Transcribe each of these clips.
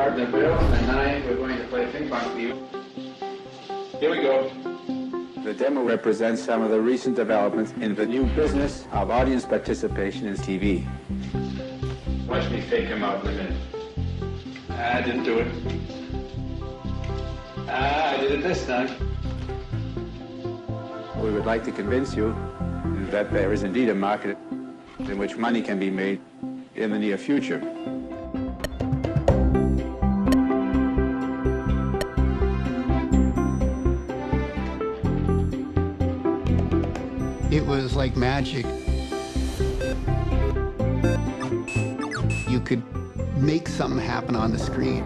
cards and bills, and tonight we're going to play ping pong for you. Here we go. The demo represents some of the recent developments in the new business of audience participation in TV. Watch me fake him out in a minute. I didn't do it. I did it this time. We would like to convince you that there is indeed a market in which money can be made in the near future. It was like magic. You could make something happen on the screen.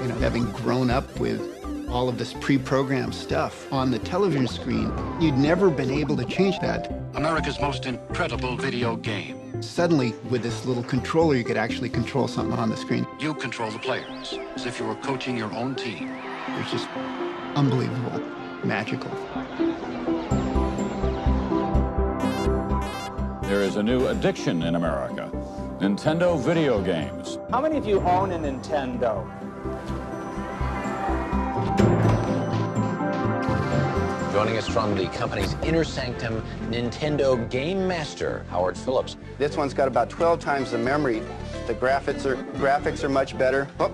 You know, having grown up with all of this pre-programmed stuff on the television screen, you'd never been able to change that. America's most incredible video game. Suddenly, with this little controller, you could actually control something on the screen. You control the players, as if you were coaching your own team. It was just unbelievable, magical. There is a new addiction in America, Nintendo video games. How many of you own a Nintendo? Joining us from the company's inner sanctum, Nintendo Game Master, Howard Phillips. This one's got about 12 times the memory. The graphics are much better. Oh.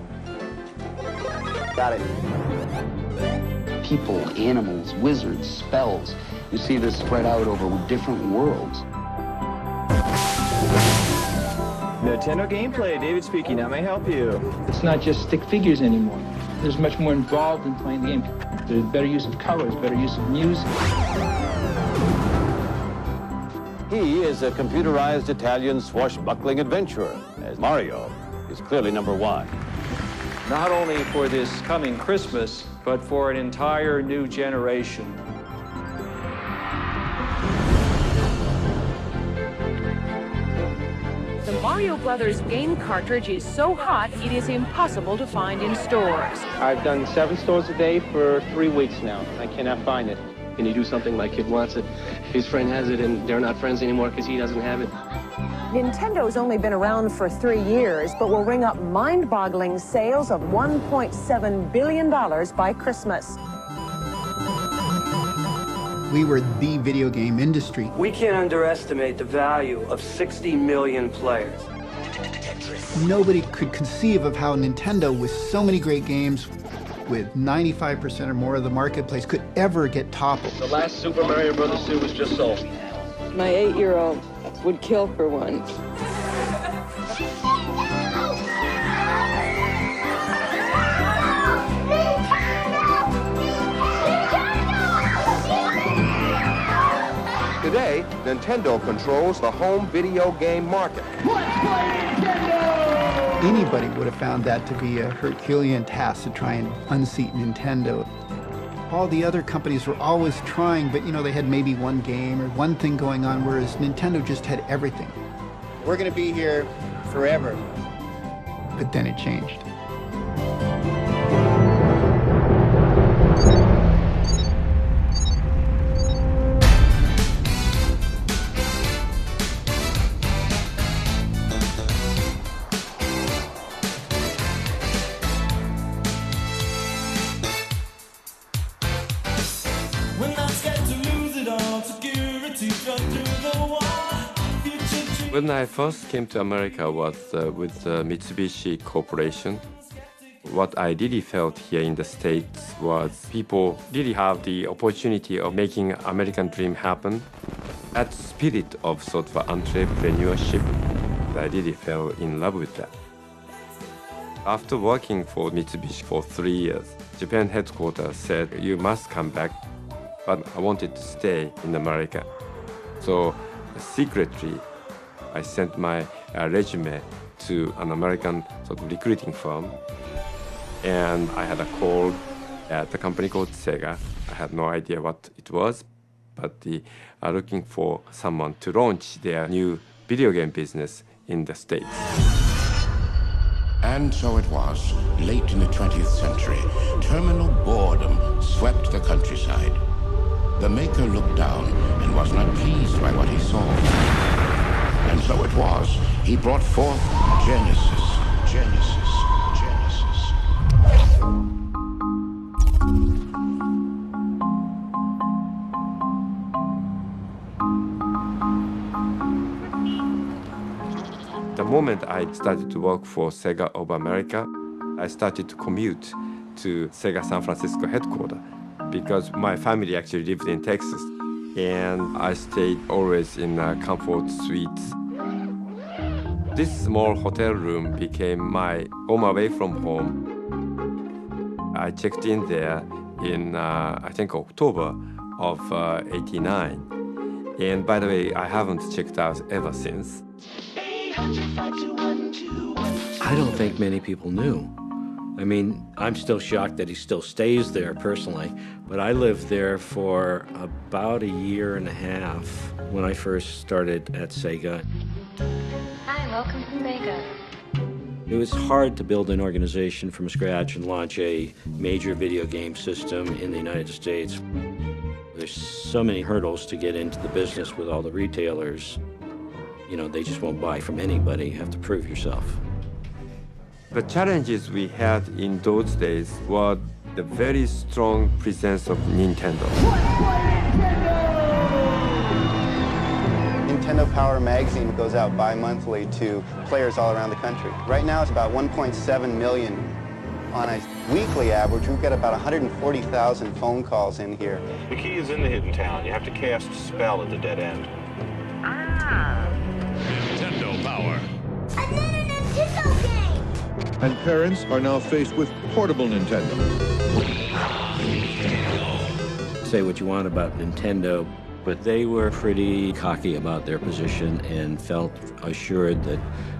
Got it. People, animals, wizards, spells. You see this spread out over different worlds. Nintendo gameplay, David speaking, how may I help you? It's not just stick figures anymore. There's much more involved in playing the game. There's better use of colors, better use of music. He is a computerized Italian swashbuckling adventurer, as Mario is clearly #1. Not only for this coming Christmas, but for an entire new generation. The Mario Brothers game cartridge is so hot, it is impossible to find in stores. I've done 7 stores a day for 3 weeks now. I cannot find it. Can you do something? My kid wants it, his friend has it, and they're not friends anymore because he doesn't have it. Nintendo's only been around for 3 years, but will ring up mind-boggling sales of $1.7 billion by Christmas. We were the video game industry. We can't underestimate the value of 60 million players. Nobody could conceive of how Nintendo, with so many great games, with 95% or more of the marketplace, could ever get toppled. The last Super Mario Bros. 2 was just sold. My 8-year-old would kill for one. Today, Nintendo controls the home video game market. Let's play Nintendo! Anybody would have found that to be a Herculean task to try and unseat Nintendo. All the other companies were always trying, but they had maybe one game or one thing going on, whereas Nintendo just had everything. We're going to be here forever. But then it changed. When I first came to America was with Mitsubishi Corporation. What I really felt here in the States was people really have the opportunity of making American dream happen. That spirit of sort of entrepreneurship, I really fell in love with that. After working for Mitsubishi for 3 years, Japan headquarters said, you must come back, but I wanted to stay in America. So secretly, I sent my resume to an American sort of recruiting firm, and I had a call at a company called Sega. I had no idea what it was, but they are looking for someone to launch their new video game business in the States. And so it was, late in the 20th century, terminal boredom swept the countryside. The maker looked down and was not pleased by what he saw. And so it was, he brought forth Genesis, The moment I started to work for Sega of America, I started to commute to Sega San Francisco headquarters because my family actually lived in Texas, and I stayed always in comfort suites. This small hotel room became my home away from home. I checked in there in, I think, October of '89. And by the way, I haven't checked out ever since. I don't think many people knew. I mean, I'm still shocked that he still stays there personally, but I lived there for about a year and a half when I first started at Sega. Hi, welcome to Sega. It was hard to build an organization from scratch and launch a major video game system in the United States. There's so many hurdles to get into the business with all the retailers. You know, they just won't buy from anybody. You have to prove yourself. The challenges we had in those days were the very strong presence of Nintendo. Nintendo Power magazine goes out bi-monthly to players all around the country. Right now it's about 1.7 million. On a weekly average, we get about 140,000 phone calls in here. The key is in the hidden town. You have to cast a spell at the dead end. Nintendo Power. Another Nintendo game! And parents are now faced with portable Nintendo. Say what you want about Nintendo, but they were pretty cocky about their position and felt assured that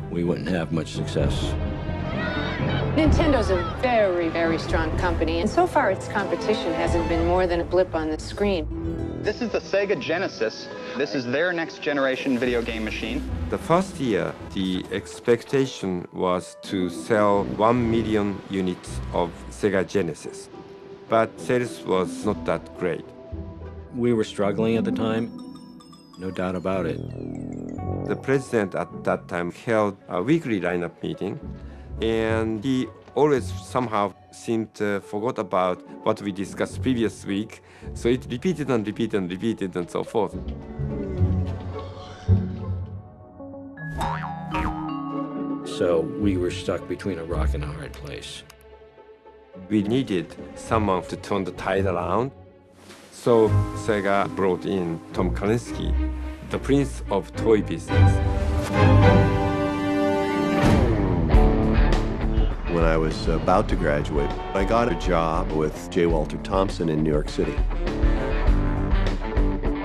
we wouldn't have much success. Nintendo's a very, very strong company, and so far its competition hasn't been more than a blip on the screen. This is the Sega Genesis. This is their next generation video game machine. The first year, the expectation was to sell 1 million units of Sega Genesis, but sales was not that great. We were struggling at the time, no doubt about it. The president at that time held a weekly lineup meeting, and he always somehow seemed to forgot about what we discussed previous week, so it repeated and repeated and repeated and so forth. So we were stuck between a rock and a hard place. We needed someone to turn the tide around, so Sega brought in Tom Kalinske, the prince of toy business. When I was about to graduate, I got a job with J. Walter Thompson in New York City.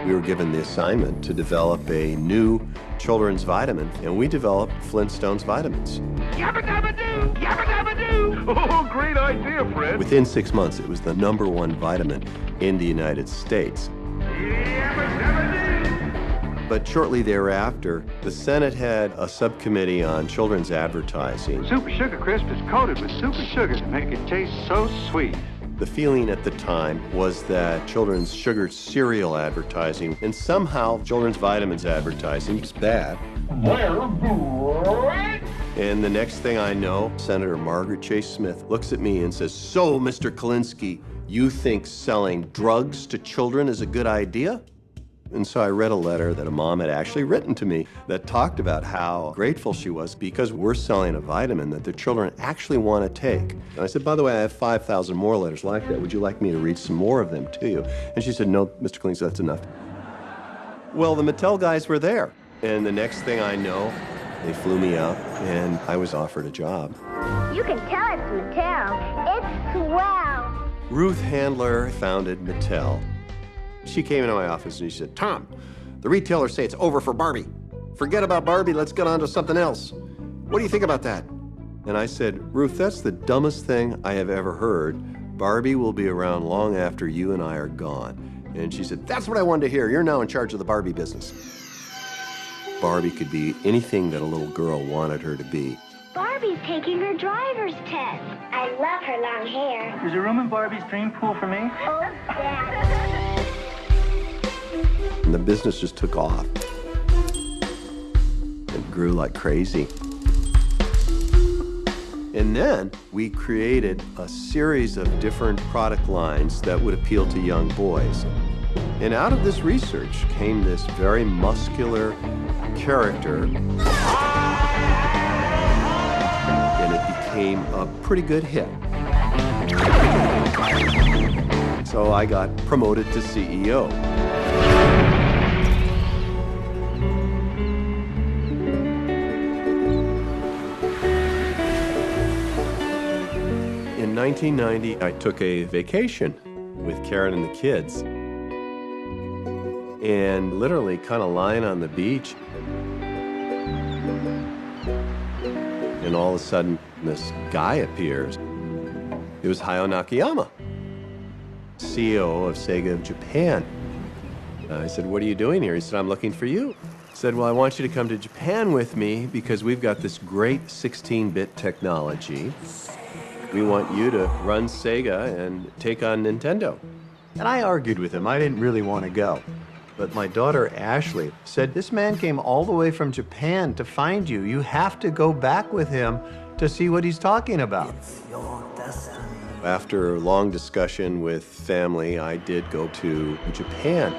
We were given the assignment to develop a new children's vitamin, and we developed Flintstones vitamins. Yabba dabba doo! Yabba dabba doo! Oh, great idea, Fred! Within 6 months, it was the #1 vitamin in the United States. Yabba dabba doo! But shortly thereafter, the Senate had a subcommittee on children's advertising. Super Sugar Crisp is coated with super sugar to make it taste so sweet. The feeling at the time was that children's sugar cereal advertising and somehow children's vitamins advertising was bad. And the next thing I know, Senator Margaret Chase Smith looks at me and says, "So, Mr. Kalinske, you think selling drugs to children is a good idea?" And so I read a letter that a mom had actually written to me that talked about how grateful she was because we're selling a vitamin that the children actually want to take. And I said, "By the way, I have 5,000 more letters like that. Would you like me to read some more of them to you?" And she said, "No, Mr. Kalinske, that's enough." Well, the Mattel guys were there. And the next thing I know, they flew me up and I was offered a job. You can tell it's Mattel. It's swell. Ruth Handler founded Mattel. She came into my office and she said, "Tom, the retailers say it's over for Barbie. Forget about Barbie, let's get on to something else. What do you think about that?" And I said, "Ruth, that's the dumbest thing I have ever heard. Barbie will be around long after you and I are gone." And she said, "That's what I wanted to hear. You're now in charge of the Barbie business." Barbie could be anything that a little girl wanted her to be. Barbie's taking her driver's test. I love her long hair. There's a room in Barbie's dream pool for me. Oh, yeah. And the business just took off. It grew like crazy. And then we created a series of different product lines that would appeal to young boys. And out of this research came this very muscular character. And it became a pretty good hit. So I got promoted to CEO. In 1990, I took a vacation with Karen and the kids. And literally kind of lying on the beach. And all of a sudden, this guy appears. It was Hayao Nakayama, CEO of Sega of Japan. I said, "What are you doing here?" He said, "I'm looking for you." I said, "Well, I want you to come to Japan with me because we've got this great 16-bit technology. We want you to run Sega and take on Nintendo." And I argued with him. I didn't really want to go. But my daughter, Ashley, said, "This man came all the way from Japan to find you. You have to go back with him to see what he's talking about." After a long discussion with family, I did go to Japan.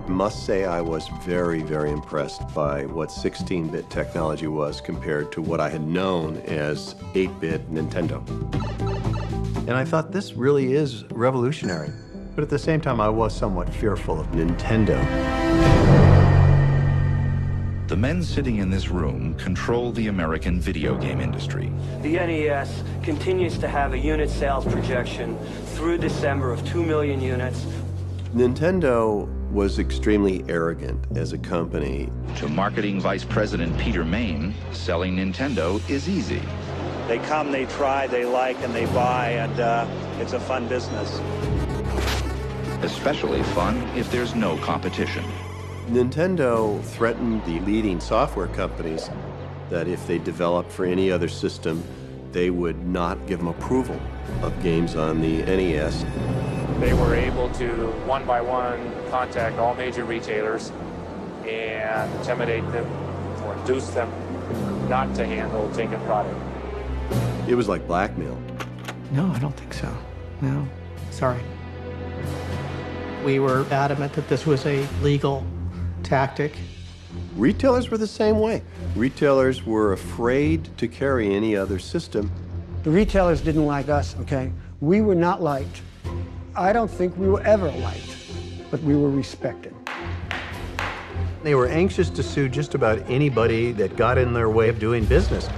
Must say I was very, very impressed by what 16-bit technology was compared to what I had known as 8-bit Nintendo. And I thought this really is revolutionary. But at the same time, I was somewhat fearful of Nintendo. The men sitting in this room control the American video game industry. The NES continues to have a unit sales projection through December of 2 million units. Nintendo was extremely arrogant as a company. To marketing vice president Peter Main, selling Nintendo is easy. They come, they try, they like, and they buy, and it's a fun business. Especially fun if there's no competition. Nintendo threatened the leading software companies that if they developed for any other system, they would not give them approval of games on the NES. They were able to, one by one, contact all major retailers and intimidate them or induce them not to handle Tinker product. It was like blackmail. No, I don't think so. No, sorry. We were adamant that this was a legal tactic. Retailers were the same way. Retailers were afraid to carry any other system. The retailers didn't like us, okay? We were not liked. I don't think we were ever liked, but we were respected. They were anxious to sue just about anybody that got in their way of doing business.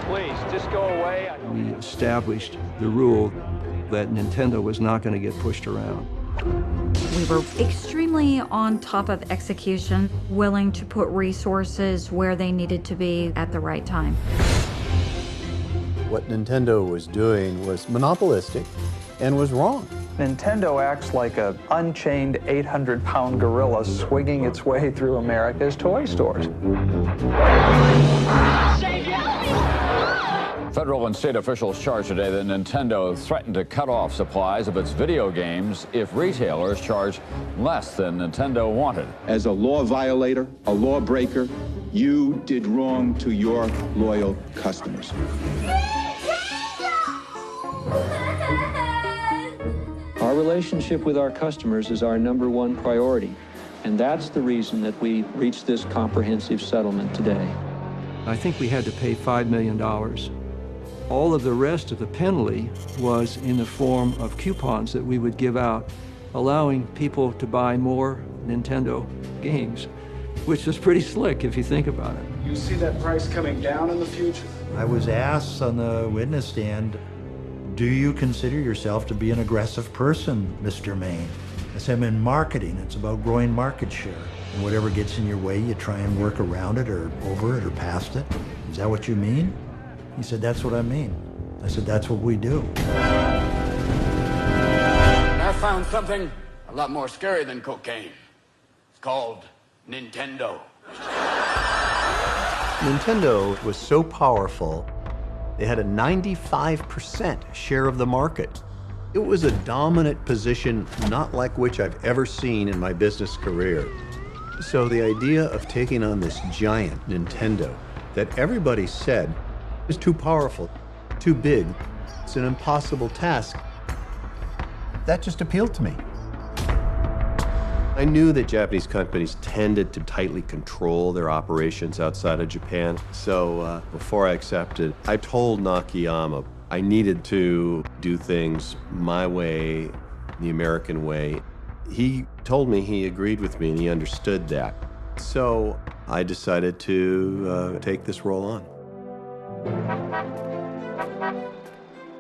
Please, just go away. We established the rule that Nintendo was not going to get pushed around. We were extremely on top of execution, willing to put resources where they needed to be at the right time. What Nintendo was doing was monopolistic and was wrong. Nintendo acts like an unchained 800-pound gorilla swinging its way through America's toy stores. Federal and state officials charged today that Nintendo threatened to cut off supplies of its video games if retailers charge less than Nintendo wanted. As a law violator, a lawbreaker, you did wrong to your loyal customers. Our relationship with our customers is our #1 priority, and that's the reason that we reached this comprehensive settlement today. I think we had to pay $5 million. All of the rest of the penalty was in the form of coupons that we would give out, allowing people to buy more Nintendo games, which was pretty slick if you think about it. You see that price coming down in the future? I was asked on the witness stand, do you consider yourself to be an aggressive person, Mr. Main? I said, I'm in marketing. It's about growing market share. And whatever gets in your way, you try and work around it or over it or past it. Is that what you mean? He said, that's what I mean. I said, that's what we do. I found something a lot more scary than cocaine. It's called Nintendo. Nintendo was so powerful, they had a 95% share of the market. It was a dominant position not like which I've ever seen in my business career. So the idea of taking on this giant Nintendo that everybody said is too powerful, too big, it's an impossible task, that just appealed to me. I knew that Japanese companies tended to tightly control their operations outside of Japan. So before I accepted, I told Nakayama I needed to do things my way, the American way. He told me he agreed with me and he understood that. So I decided to take this role on.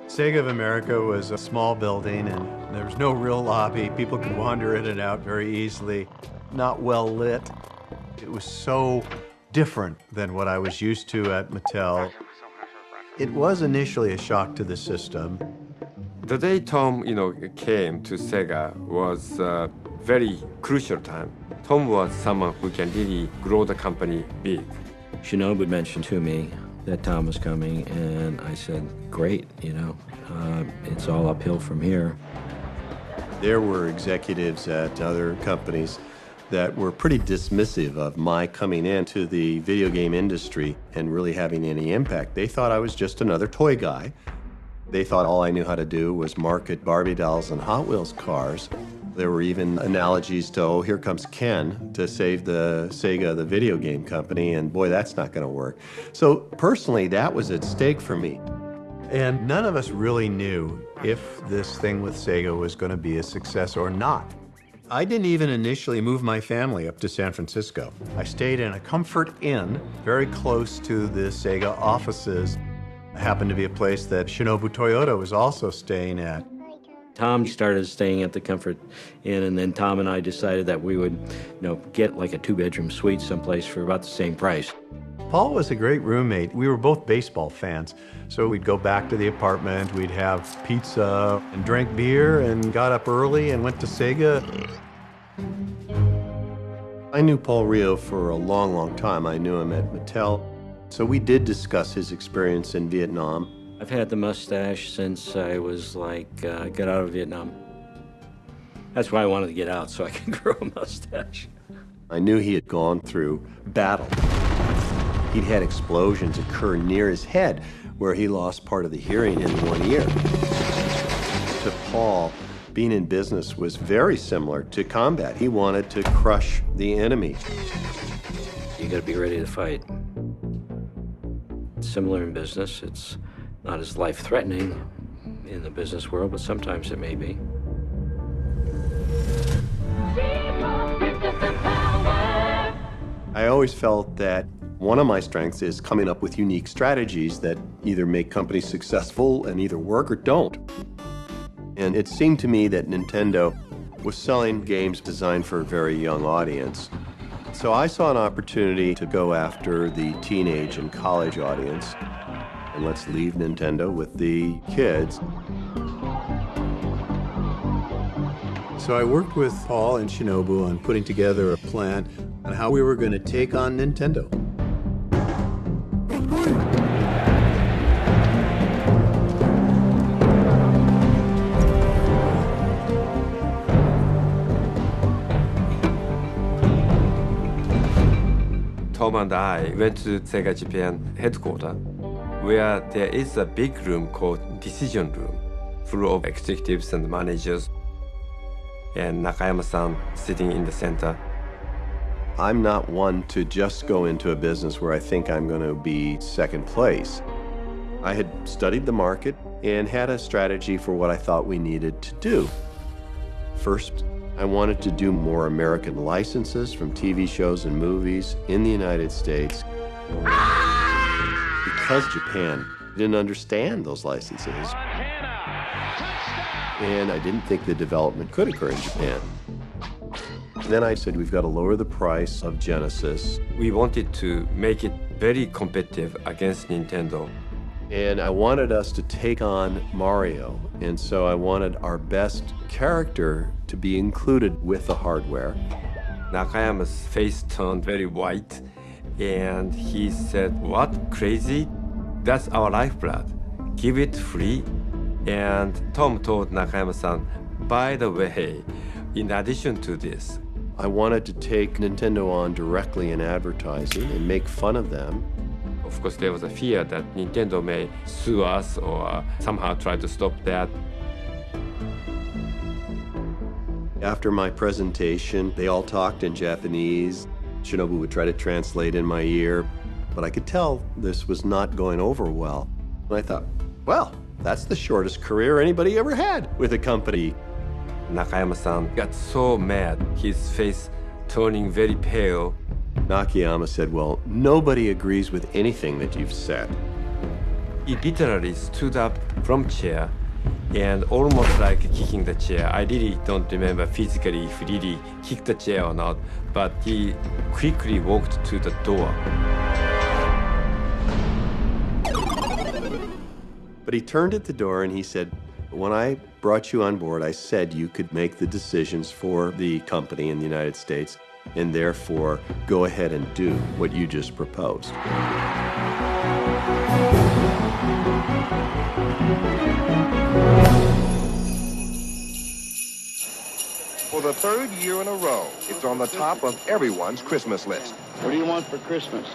Sega of America was a small building and there was no real lobby. People could wander in and out very easily, not well lit. It was so different than what I was used to at Mattel. It was initially a shock to the system. The day Tom, came to Sega was a very crucial time. Tom was someone who can really grow the company big. Shinobu mentioned to me that Tom was coming, and I said, great, it's all uphill from here. There were executives at other companies that were pretty dismissive of my coming into the video game industry and really having any impact. They thought I was just another toy guy. They thought all I knew how to do was market Barbie dolls and Hot Wheels cars. There were even analogies to, oh, here comes Ken to save the Sega, the video game company, and boy, that's not gonna work. So personally, that was at stake for me. And none of us really knew if this thing with Sega was gonna be a success or not. I didn't even initially move my family up to San Francisco. I stayed in a Comfort Inn very close to the Sega offices. It happened to be a place that Shinobu Toyota was also staying at. Tom started staying at the Comfort Inn, and then Tom and I decided that we would, get like a 2-bedroom suite someplace for about the same price. Paul was a great roommate. We were both baseball fans, so we'd go back to the apartment, we'd have pizza and drank beer and got up early and went to Sega. I knew Paul Rio for a long, long time. I knew him at Mattel, so we did discuss his experience in Vietnam. I've had the mustache since I was got out of Vietnam. That's why I wanted to get out, so I could grow a mustache. I knew he had gone through battle. He'd had explosions occur near his head where he lost part of the hearing in one ear. To Paul, being in business was very similar to combat. He wanted to crush the enemy. You gotta be ready to fight. It's similar in business. It's not as life-threatening in the business world, but sometimes it may be. I always felt that one of my strengths is coming up with unique strategies that either make companies successful and either work or don't. And it seemed to me that Nintendo was selling games designed for a very young audience. So I saw an opportunity to go after the teenage and college audience. And let's leave Nintendo with the kids. So I worked with Paul and Shinobu on putting together a plan on how we were going to take on Nintendo. Tom and I went to Sega Japan headquarters, where there is a big room called Decision Room, full of executives and managers, and Nakayama-san sitting in the center. I'm not one to just go into a business where I think I'm going to be second place. I had studied the market and had a strategy for what I thought we needed to do. First, I wanted to do more American licenses from TV shows and movies in the United States. Because Japan didn't understand those licenses. And I didn't think the development could occur in Japan. Then I said, we've got to lower the price of Genesis. We wanted to make it very competitive against Nintendo. And I wanted us to take on Mario. And so I wanted our best character to be included with the hardware. Nakayama's face turned very white, and he said, "What, crazy? That's our lifeblood. Give it free?" And Tom told Nakayama-san, by the way, in addition to this, I wanted to take Nintendo on directly in advertising and make fun of them. Of course, there was a fear that Nintendo may sue us or somehow try to stop that. After my presentation, they all talked in Japanese. Shinobu would try to translate in my ear, but I could tell this was not going over well. And I thought, well, that's the shortest career anybody ever had with a company. Nakayama-san got so mad, his face turning very pale. Nakayama said, well, nobody agrees with anything that you've said. He literally stood up from chair and almost like kicking the chair. I really don't remember physically if he really kicked the chair or not, but he quickly walked to the door. But he turned at the door and he said, when I brought you on board, I said you could make the decisions for the company in the United States, and therefore go ahead and do what you just proposed. For the third year in a row, it's on the top of everyone's Christmas list. What do you want for Christmas?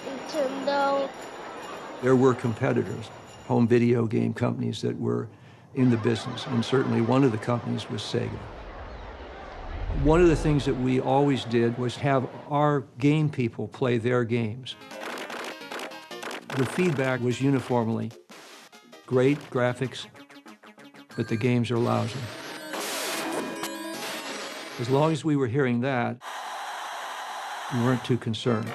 Nintendo. There were competitors, home video game companies that were in the business, and certainly one of the companies was Sega. One of the things that we always did was have our game people play their games. The feedback was uniformly great graphics, but the games are lousy. As long as we were hearing that, we weren't too concerned.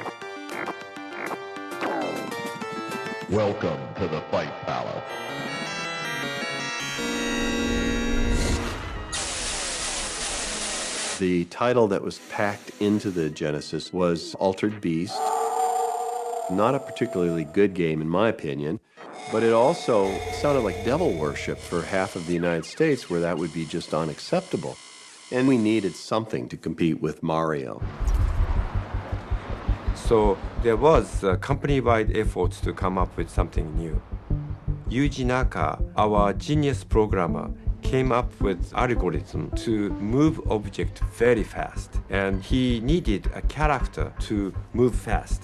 Welcome to the Fight Palace. The title that was packed into the Genesis was Altered Beast. Not a particularly good game, in my opinion, but it also sounded like devil worship for half of the United States, where that would be just unacceptable. And we needed something to compete with Mario. So there was a company-wide effort to come up with something new. Yuji Naka, our genius programmer, came up with algorithm to move object very fast, and he needed a character to move fast.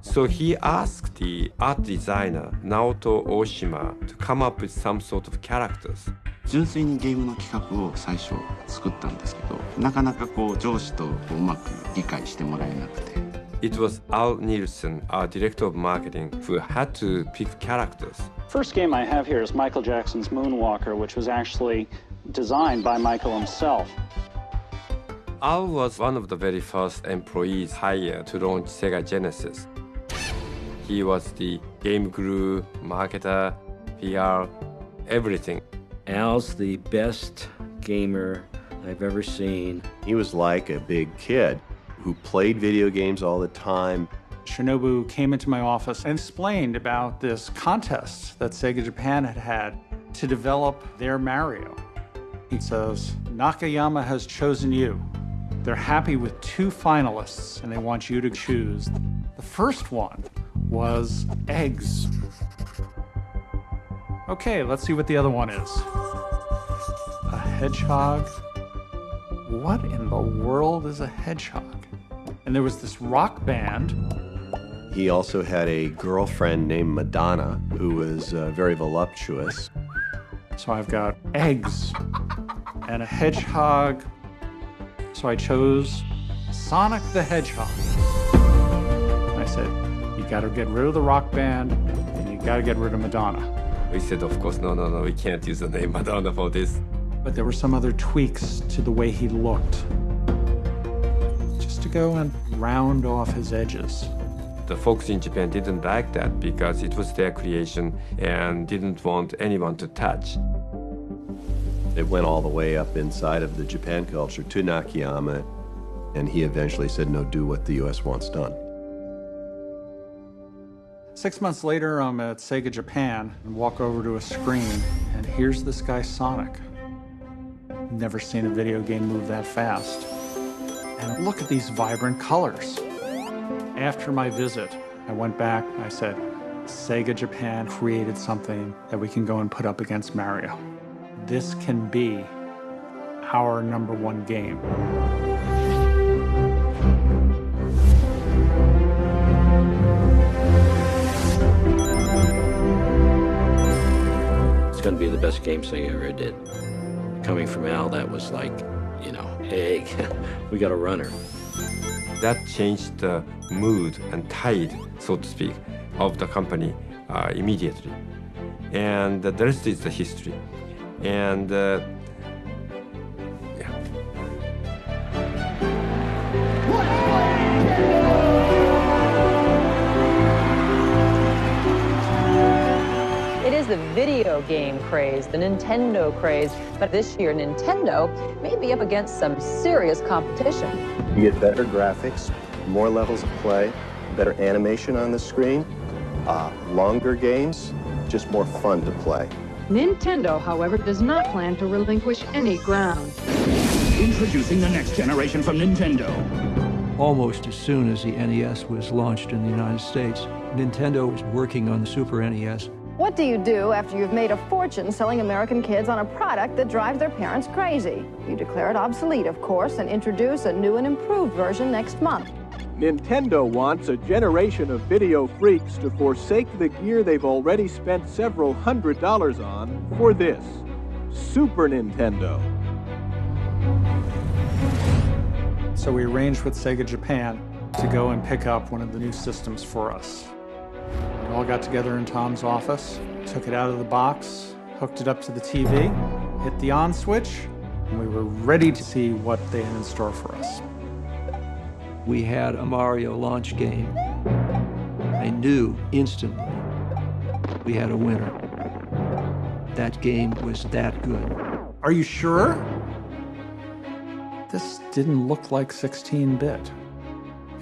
So he asked the art designer Naoto Oshima to come up with some sort of characters. 純粋にゲームの企画を最初作ったんですけど、なかなか上司とうまく理解してもらえなくて。It was Al Nielsen, our director of marketing, who had to pick characters. First game I have here is Michael Jackson's Moonwalker, which was actually designed by Michael himself. Al was one of the very first employees hired to launch Sega Genesis. He was the game guru, marketer, PR, everything. Al's the best gamer I've ever seen. He was like a big kid who played video games all the time. Shinobu came into my office and explained about this contest that Sega Japan had had to develop their Mario. He says, Nakayama has chosen you. They're happy with 2 finalists and they want you to choose. The first one was eggs. Okay, let's see what the other one is. A hedgehog? What in the world is a hedgehog? And there was this rock band. He also had a girlfriend named Madonna who was very voluptuous. So I've got eggs and a hedgehog. So I chose Sonic the Hedgehog. I said, you gotta get rid of the rock band and you gotta get rid of Madonna. We said, of course, no, we can't use the name Madonna for this. But there were some other tweaks to the way he looked, just to go and round off his edges. The folks in Japan didn't like that because it was their creation and didn't want anyone to touch. It went all the way up inside of the Japan culture to Nakayama, and he eventually said, no, do what the US wants done. 6 months later, I'm at Sega Japan and walk over to a screen, and here's this guy, Sonic. Never seen a video game move that fast. And look at these vibrant colors. After my visit, I went back and I said, Sega Japan created something that we can go and put up against Mario. This can be our #1 game. It's going to be the best game Sega ever did. Coming from Al, that was like, you know, hey, we got a runner. That changed the mood and tide, so to speak, of the company immediately. And the rest is the history. And It is the video game craze, the Nintendo craze, but this year Nintendo may be up against some serious competition. You get better graphics, more levels of play, better animation on the screen, longer games, just more fun to play. Nintendo, however, does not plan to relinquish any ground. Introducing the next generation from Nintendo. Almost as soon as the NES was launched in the United States, Nintendo was working on the Super NES. What do you do after you've made a fortune selling American kids on a product that drives their parents crazy? You declare it obsolete, of course, and introduce a new and improved version next month. Nintendo wants a generation of video freaks to forsake the gear they've already spent several $100s on for this, Super Nintendo. So we arranged with Sega Japan to go and pick up one of the new systems for us. We all got together in Tom's office, took it out of the box, hooked it up to the TV, hit the on switch, and we were ready to see what they had in store for us. We had a Mario launch game. I knew instantly we had a winner. That game was that good. Are you sure? This didn't look like 16-bit.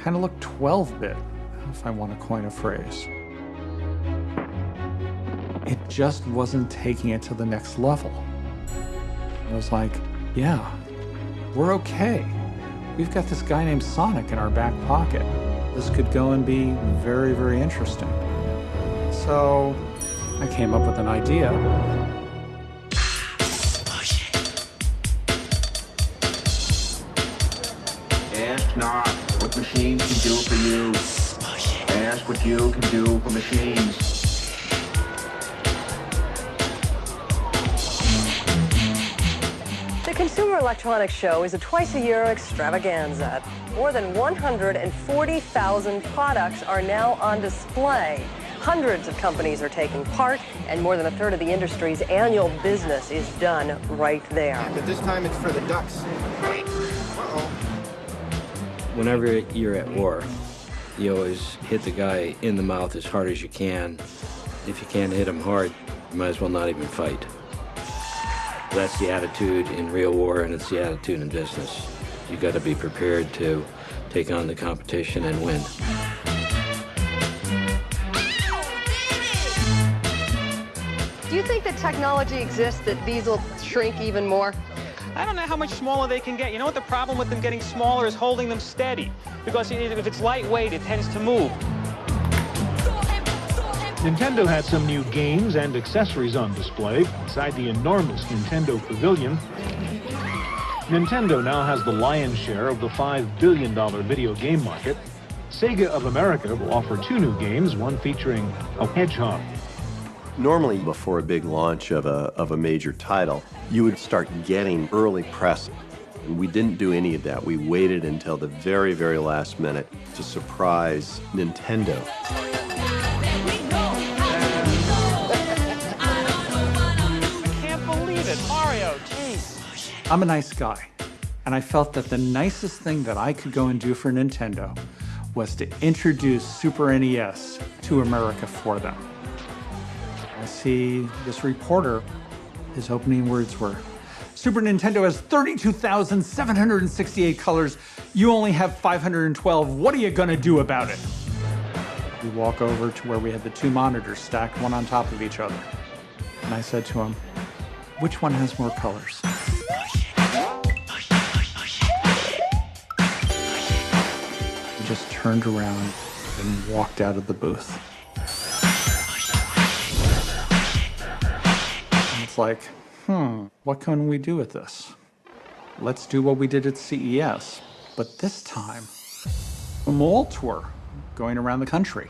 Kind of looked 12-bit, if I want to coin a phrase. It just wasn't taking it to the next level. I was like, yeah, we're okay. We've got this guy named Sonic in our back pocket. This could go and be very, very interesting. So I came up with an idea. Ask not what machines can do for you. Ask what you can do for machines. The Consumer Electronics Show is a twice-a-year extravaganza. More than 140,000 products are now on display. Hundreds of companies are taking part, and more than a third of the industry's annual business is done right there. But this time it's for the ducks. Whenever you're at war, you always hit the guy in the mouth as hard as you can. If you can't hit him hard, you might as well not even fight. That's the attitude in real war, and it's the attitude in business. You got to be prepared to take on the competition and win. Do you think that technology exists that these will shrink even more? I don't know how much smaller they can get. You know what the problem with them getting smaller is holding them steady. Because if it's lightweight, it tends to move. Nintendo had some new games and accessories on display inside the enormous Nintendo Pavilion. Nintendo now has the lion's share of the $5 billion video game market. Sega of America will offer 2 new games, one featuring a hedgehog. Normally, before a big launch of a major title, you would start getting early press. We didn't do any of that. We waited until the very, very last minute to surprise Nintendo. Mario, jeez. I'm a nice guy, and I felt that the nicest thing that I could go and do for Nintendo was to introduce Super NES to America for them. I see this reporter, his opening words were, Super Nintendo has 32,768 colors. You only have 512. What are you gonna do about it? We walk over to where we had the 2 monitors stacked one on top of each other. And I said to him, which one has more colors? He just turned around and walked out of the booth. It's like, what can we do with this? Let's do what we did at CES, but this time, a mall tour going around the country.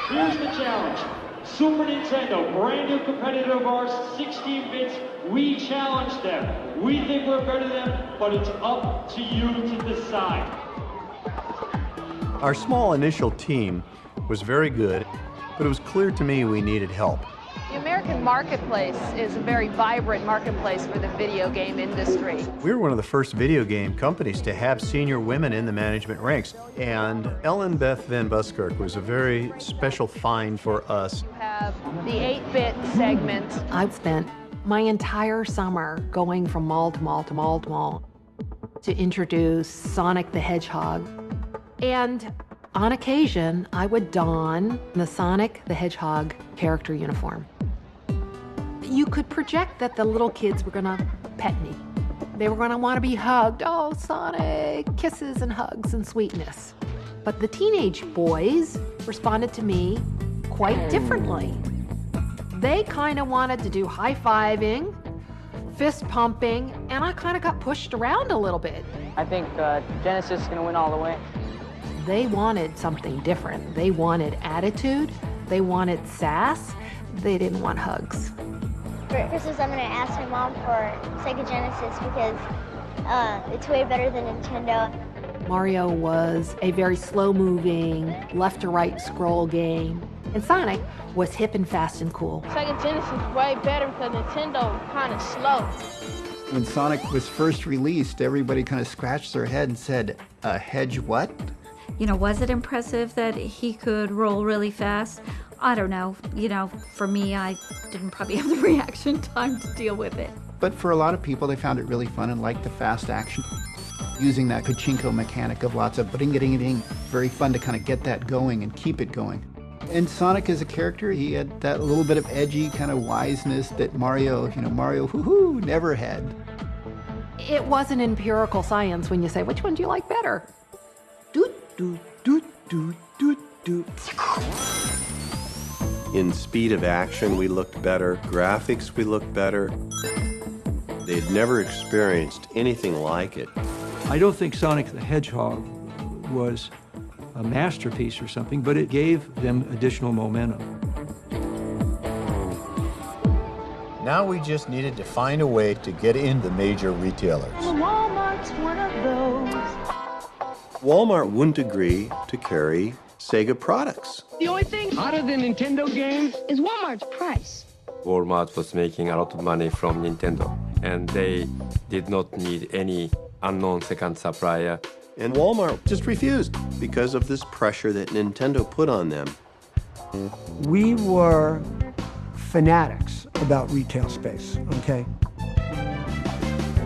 Here's the challenge. Super Nintendo, brand new competitor of ours, 16 bits. We challenge them. We think we're better than them, but it's up to you to decide. Our small initial team was very good, but it was clear to me we needed help. The American marketplace is a very vibrant marketplace for the video game industry. We were one of the first video game companies to have senior women in the management ranks, and Ellen Beth Van Buskirk was a very special find for us. You have the 8-bit segment. I've spent my entire summer going from mall to mall to mall to mall to introduce Sonic the Hedgehog. And on occasion, I would don the Sonic the Hedgehog character uniform. You could project that the little kids were gonna pet me. They were gonna wanna be hugged. Oh, Sonic, kisses and hugs and sweetness. But the teenage boys responded to me quite differently. They kinda wanted to do high-fiving, fist pumping, and I kinda got pushed around a little bit. I think Genesis is gonna win all the way. They wanted something different. They wanted attitude, they wanted sass, they didn't want hugs. For Christmas, I'm going to ask my mom for Sega Genesis because it's way better than Nintendo. Mario was a very slow-moving, left-to-right scroll game, and Sonic was hip and fast and cool. Sega Genesis is way better because Nintendo is kind of slow. When Sonic was first released, everybody kind of scratched their head and said, a hedge what? You know, was it impressive that he could roll really fast? I don't know. You know, for me, I didn't probably have the reaction time to deal with it. But for a lot of people, they found it really fun and liked the fast action. Using that pachinko mechanic of lots of getting very fun to kind of get that going and keep it going. And Sonic as a character, he had that little bit of edgy kind of wiseness that Mario whoo-hoo, never had. It wasn't empirical science when you say, which one do you like better? In speed of action, we looked better. Graphics, we looked better. They'd never experienced anything like it. I don't think Sonic the Hedgehog was a masterpiece or something, but it gave them additional momentum. Now we just needed to find a way to get into major retailers. Walmart's one of those. Walmart wouldn't agree to carry Sega products. The only thing hotter than Nintendo games is Walmart's price. Walmart was making a lot of money from Nintendo, and they did not need any unknown second supplier. And Walmart just refused because of this pressure that Nintendo put on them. We were fanatics about retail space, okay?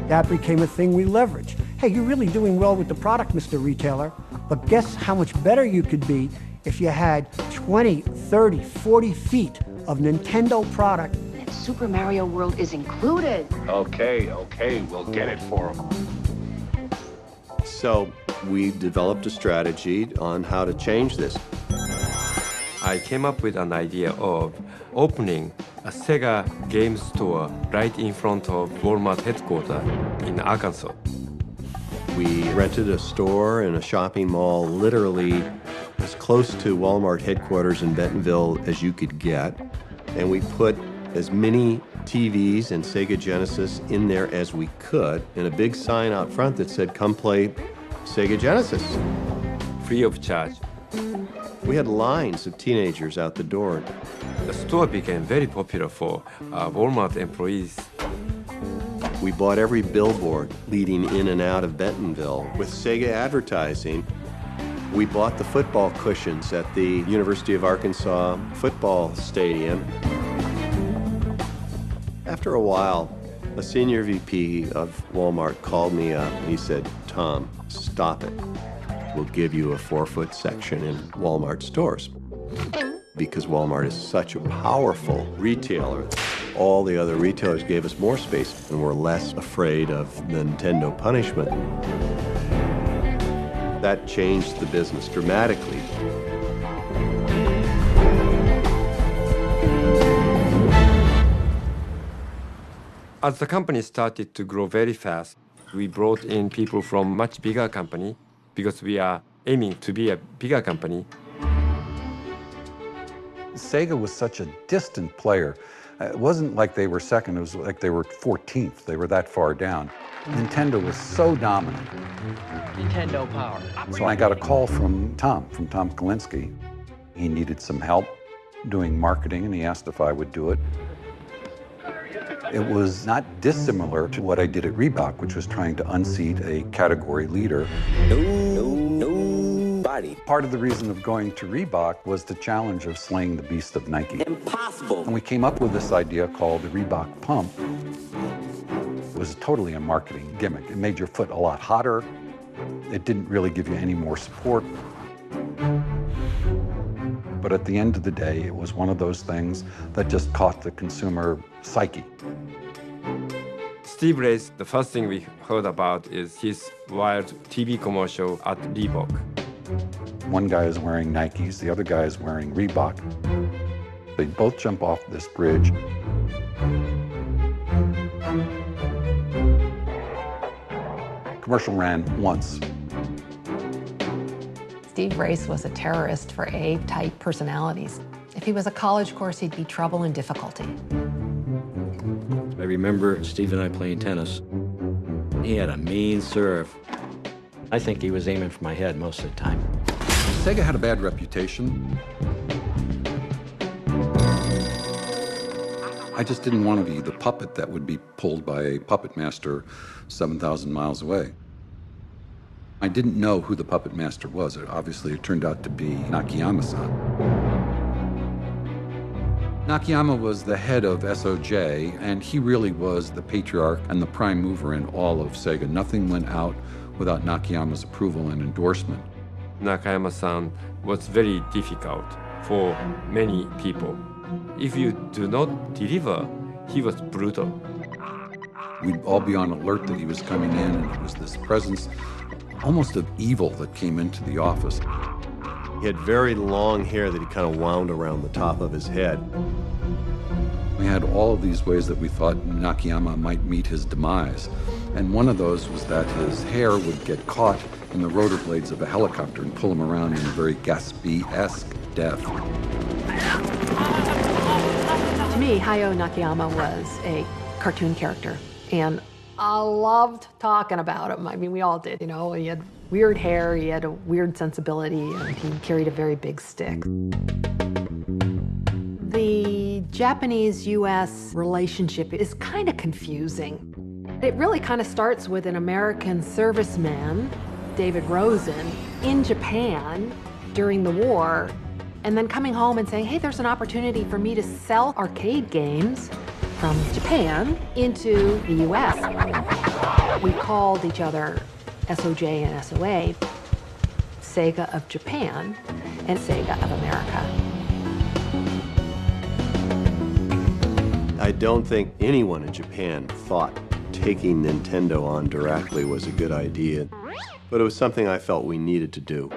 That became a thing we leveraged. Hey, you're really doing well with the product, Mr. Retailer, but guess how much better you could be if you had 20, 30, 40 feet of Nintendo product. And Super Mario World is included. Okay, we'll get it for them. So we developed a strategy on how to change this. I came up with an idea of opening a Sega game store right in front of Walmart headquarters in Arkansas. We rented a store in a shopping mall literally as close to Walmart headquarters in Bentonville as you could get. And we put as many TVs and Sega Genesis in there as we could, and a big sign out front that said, come play Sega Genesis. Free of charge. We had lines of teenagers out the door. The store became very popular for Walmart employees. We bought every billboard leading in and out of Bentonville with Sega advertising. We bought the football cushions at the University of Arkansas football stadium. After a while, a senior VP of Walmart called me up and he said, Tom, stop it. We'll give you a 4-foot section in Walmart stores. Because Walmart is such a powerful retailer, all the other retailers gave us more space and were less afraid of the Nintendo punishment. That changed the business dramatically. As the company started to grow very fast, we brought in people from much bigger company because we are aiming to be a bigger company. Sega was such a distant player. It wasn't like they were second, it was like they were 14th. They were that far down. Nintendo was so dominant. Nintendo power. So I got a call from Tom Kalinske. He needed some help doing marketing, and he asked if I would do it. It was not dissimilar to what I did at Reebok, which was trying to unseat a category leader. Nobody. Part of the reason of going to Reebok was the challenge of slaying the beast of Nike. Impossible. And we came up with this idea called the Reebok Pump. It was totally a marketing gimmick. It made your foot a lot hotter. It didn't really give you any more support. But at the end of the day, it was one of those things that just caught the consumer psyche. Steve Ray's, the first thing we heard about is his wild TV commercial at Reebok. One guy is wearing Nikes, the other guy is wearing Reebok. They both jump off this bridge. Commercial ran once. Steve Race was a terrorist for A-type personalities. If he was a college course, he'd be trouble and difficulty. I remember Steve and I playing tennis. He had a mean serve. I think he was aiming for my head most of the time. Sega had a bad reputation. I just didn't want to be the puppet that would be pulled by a puppet master 7,000 miles away. I didn't know who the puppet master was. Obviously, it turned out to be Nakayama-san. Nakayama was the head of SOJ, and he really was the patriarch and the prime mover in all of Sega. Nothing went out without Nakayama's approval and endorsement. Nakayama-san was very difficult for many people. If you do not deliver, he was brutal. We'd all be on alert that he was coming in, and it was this presence almost of evil that came into the office. He had very long hair that he kind of wound around the top of his head. We had all of these ways that we thought Nakayama might meet his demise. And one of those was that his hair would get caught in the rotor blades of a helicopter and pull him around in a very Gatsby-esque death. To me, Hayao Nakayama was a cartoon character, and I loved talking about him. I mean, we all did, you know. He had weird hair, he had a weird sensibility, and he carried a very big stick. The Japanese-US relationship is kind of confusing. It really kind of starts with an American serviceman, David Rosen, in Japan during the war, and then coming home and saying, hey, there's an opportunity for me to sell arcade games from Japan into the US. We called each other SOJ and SOA, Sega of Japan and Sega of America. I don't think anyone in Japan thought taking Nintendo on directly was a good idea, but it was something I felt we needed to do.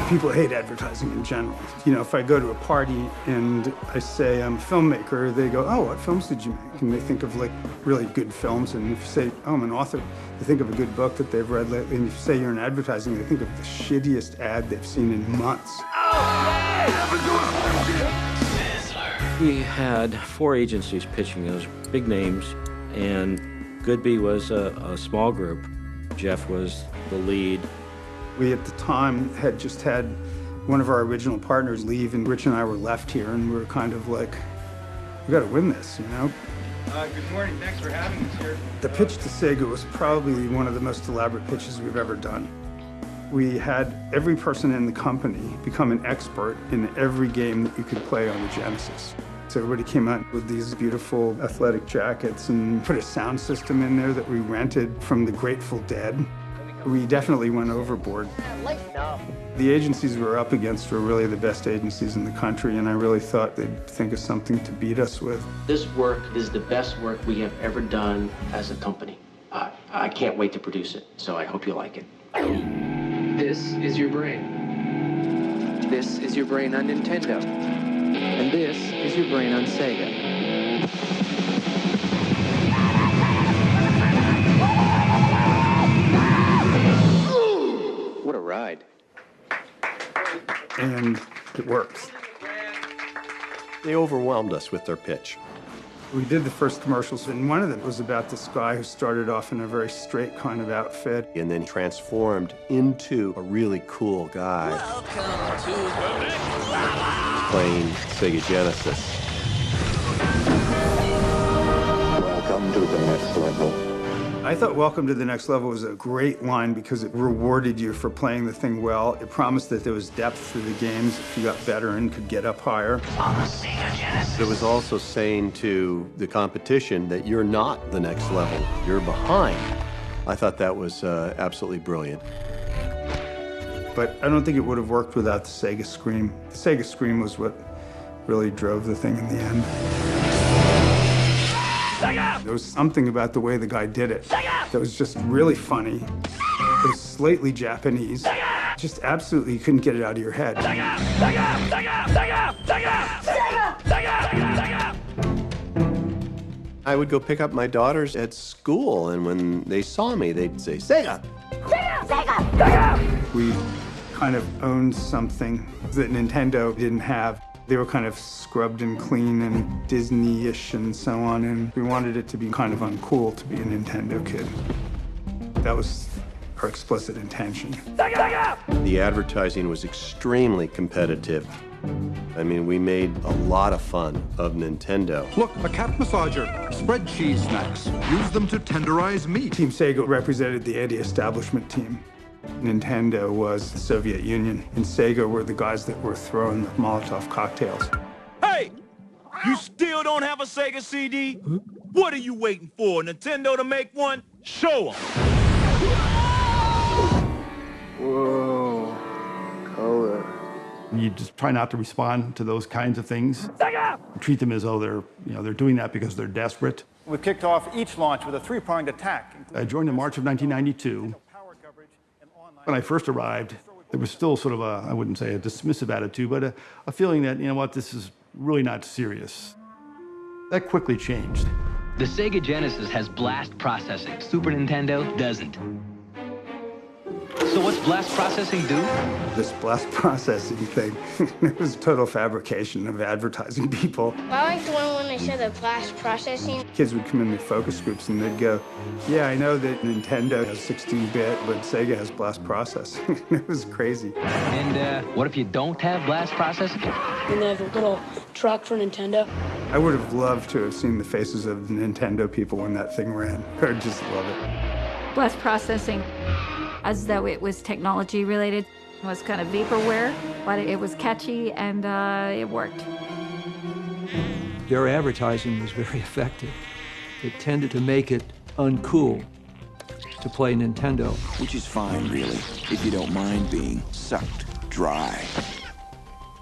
People hate advertising in general. You know, if I go to a party and I say I'm a filmmaker, they go, oh, what films did you make? And they think of like really good films. And if you say, oh, I'm an author, they think of a good book that they've read lately. And if you say you're in advertising, they think of the shittiest ad they've seen in months. We had 4 agencies pitching those big names, and Goodby was a small group. Jeff was the lead. We, at the time, had just had one of our original partners leave, and Rich and I were left here, and we were kind of like, we got to win this, you know? Good morning. Thanks for having us here. The pitch to Sega was probably one of the most elaborate pitches we've ever done. We had every person in the company become an expert in every game that you could play on the Genesis. So everybody came out with these beautiful athletic jackets and put a sound system in there that we rented from the Grateful Dead. We definitely went overboard. The agencies we were up against were really the best agencies in the country, and I really thought they'd think of something to beat us with. This work is the best work we have ever done as a company. I can't wait to produce it, so I hope you like it. This is your brain. This is your brain on Nintendo. And this is your brain on Sega. What a ride. And it works. They overwhelmed us with their pitch. We did the first commercials, and one of them was about this guy who started off in a very straight kind of outfit. And then transformed into a really cool guy. Playing Sega Genesis. Welcome to the next level. I thought Welcome to the Next Level was a great line because it rewarded you for playing the thing well. It promised that there was depth to the games if you got better and could get up higher. On the Sega Genesis. It was also saying to the competition that you're not the next level, you're behind. I thought that was absolutely brilliant. But I don't think it would have worked without the Sega Scream. The Sega Scream was what really drove the thing in the end. There was something about the way the guy did it that was just really funny. It was slightly Japanese. Just absolutely, you couldn't get it out of your head. I would go pick up my daughters at school, and when they saw me, they'd say, Sega! Sega! Sega! Sega! We kind of owned something that Nintendo didn't have. They were kind of scrubbed and clean and Disney-ish and so on, and we wanted it to be kind of uncool to be a Nintendo kid. That was our explicit intention. The advertising was extremely competitive. I mean, we made a lot of fun of Nintendo. Look, a cat massager. Spread cheese snacks. Use them to tenderize meat. Team Sega represented the anti-establishment team. Nintendo was the Soviet Union, and Sega were the guys that were throwing the Molotov cocktails. Hey! You still don't have a Sega CD? What are you waiting for? Nintendo to make one? Show 'em! Whoa. Color. You just try not to respond to those kinds of things. Treat them as though they're doing that because they're desperate. We kicked off each launch with a three-pronged attack. I joined in March of 1992. When I first arrived, there was still sort of I wouldn't say a dismissive attitude, but a feeling that, you know what, this is really not serious. That quickly changed. The Sega Genesis has blast processing. Super Nintendo doesn't. So what's blast processing do? This blast processing thing, it was total fabrication of advertising people. I like the one when they said the blast processing. Kids would come in the focus groups and they'd go, yeah, I know that Nintendo has 16-bit, but Sega has blast processing. It was crazy. And what if you don't have blast processing? And they have a little truck for Nintendo. I would have loved to have seen the faces of the Nintendo people when that thing ran. I would just love it. Blast processing, as though it was technology related, it was kind of vaporware, but it was catchy and it worked. Their advertising was very effective. It tended to make it uncool to play Nintendo. Which is fine, really, if you don't mind being sucked dry.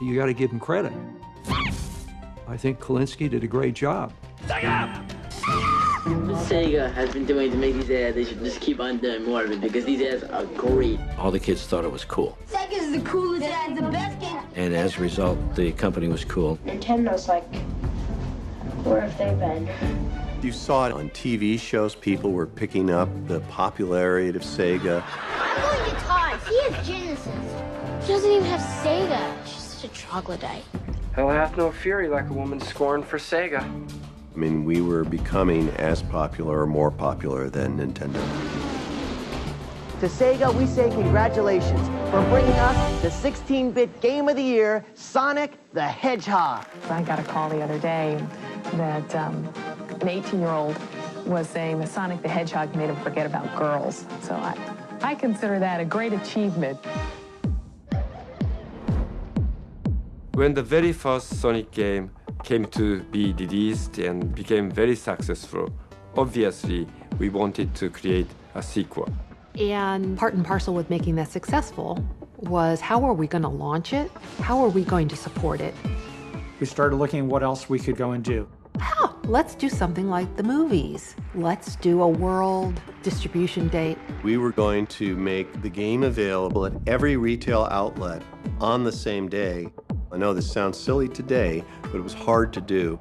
You got to give them credit. I think Kalinske did a great job. Sega has been doing to make these ads, they should just keep on doing more of it because these ads are great. All the kids thought it was cool. Sega's the coolest ad, the best game. And as a result, the company was cool. Nintendo's like, where have they been? You saw it on TV shows. People were picking up the popularity of Sega. I'm going to Todd's. He has Genesis. She doesn't even have Sega. She's such a troglodyte. Hell hath no fury like a woman scorned for Sega. I mean, we were becoming as popular or more popular than Nintendo. To Sega, we say congratulations for bringing us the 16-bit game of the year, Sonic the Hedgehog. I got a call the other day that an 18-year-old was saying that Sonic the Hedgehog made him forget about girls. So I consider that a great achievement. When the very first Sonic game came to be released and became very successful, obviously we wanted to create a sequel. And part and parcel with making that successful was how are we going to launch it? How are we going to support it? We started looking at what else we could go and do. let's do something like the movies. Let's do a world distribution date. We were going to make the game available at every retail outlet on the same day. I know this sounds silly today, but it was hard to do.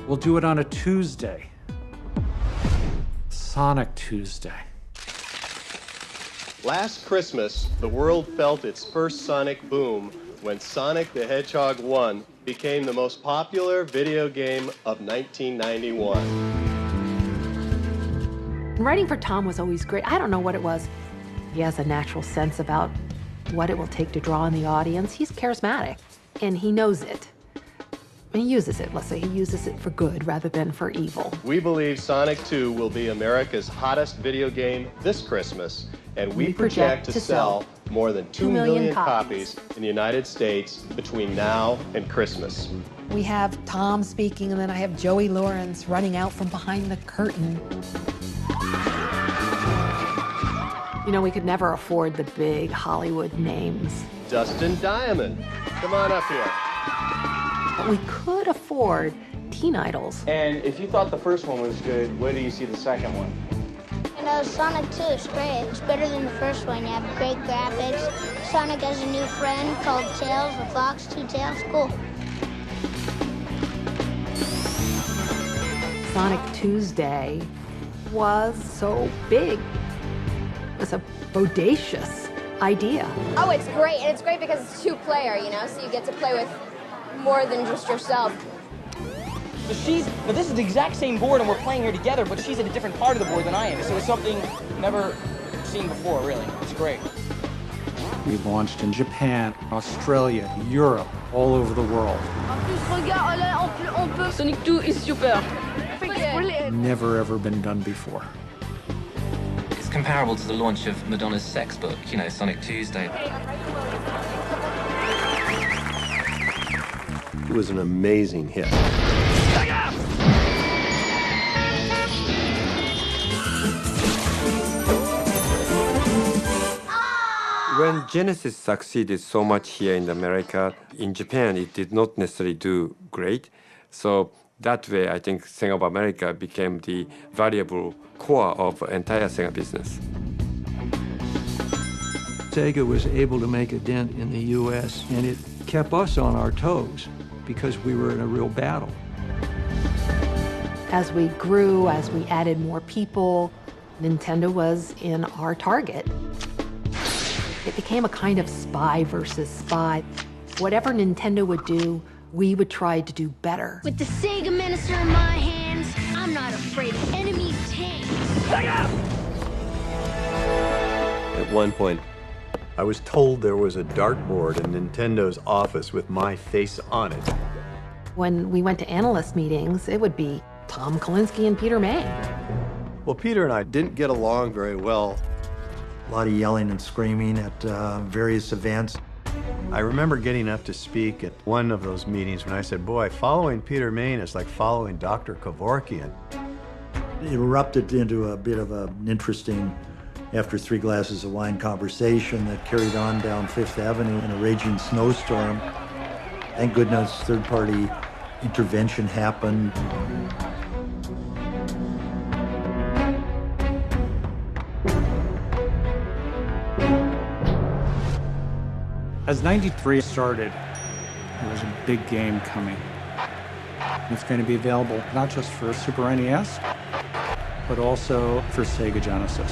We'll do it on a Tuesday. Sonic Tuesday. Last Christmas, the world felt its first Sonic boom when Sonic the Hedgehog 1 became the most popular video game of 1991. Writing for Tom was always great. I don't know what it was. He has a natural sense about what it will take to draw in the audience. He's charismatic, and he knows it. And he uses it. Let's say he uses it for good rather than for evil. We believe Sonic 2 will be America's hottest video game this Christmas, and we project to sell more than 2 million copies in the United States between now and Christmas. We have Tom speaking, and then I have Joey Lawrence running out from behind the curtain. You know, we could never afford the big Hollywood names. Dustin Diamond, come on up here. But we could afford teen idols. And if you thought the first one was good, where do you see the second one? You know, Sonic 2 is great. It's better than the first one. You have great graphics. Sonic has a new friend called Tails, the fox, two tails. Cool. Sonic Tuesday was so big. It was a bodacious idea. Oh, it's great. And it's great because it's two-player, you know, so you get to play with more than just yourself. But this is the exact same board and we're playing here together, but she's at a different part of the board than I am. So it's something never seen before, really. It's great. We launched in Japan, Australia, Europe, all over the world. Sonic 2 is super. Never ever been done before. It's comparable to the launch of Madonna's sex book, you know, Sonic Tuesday. It was an amazing hit. When Genesis succeeded so much here in America, in Japan it did not necessarily do great. So that way I think Sega of America became the valuable core of entire Sega business. Sega was able to make a dent in the US, and it kept us on our toes because we were in a real battle. As we grew, as we added more people, Nintendo was in our target. It became a kind of spy versus spy. Whatever Nintendo would do, we would try to do better. With the Sega Minister in my hands, I'm not afraid of enemy tanks. At one point, I was told there was a dartboard in Nintendo's office with my face on it. When we went to analyst meetings, it would be Tom Kalinske and Peter May. Well, Peter and I didn't get along very well. A lot of yelling and screaming at various events. I remember getting up to speak at one of those meetings when I said, boy, following Peter Main is like following Dr. Kevorkian. It erupted into a bit of an interesting, after 3 glasses of wine, conversation that carried on down Fifth Avenue in a raging snowstorm. Thank goodness third-party intervention happened. As 93 started, there was a big game coming. It's going to be available not just for Super NES, but also for Sega Genesis.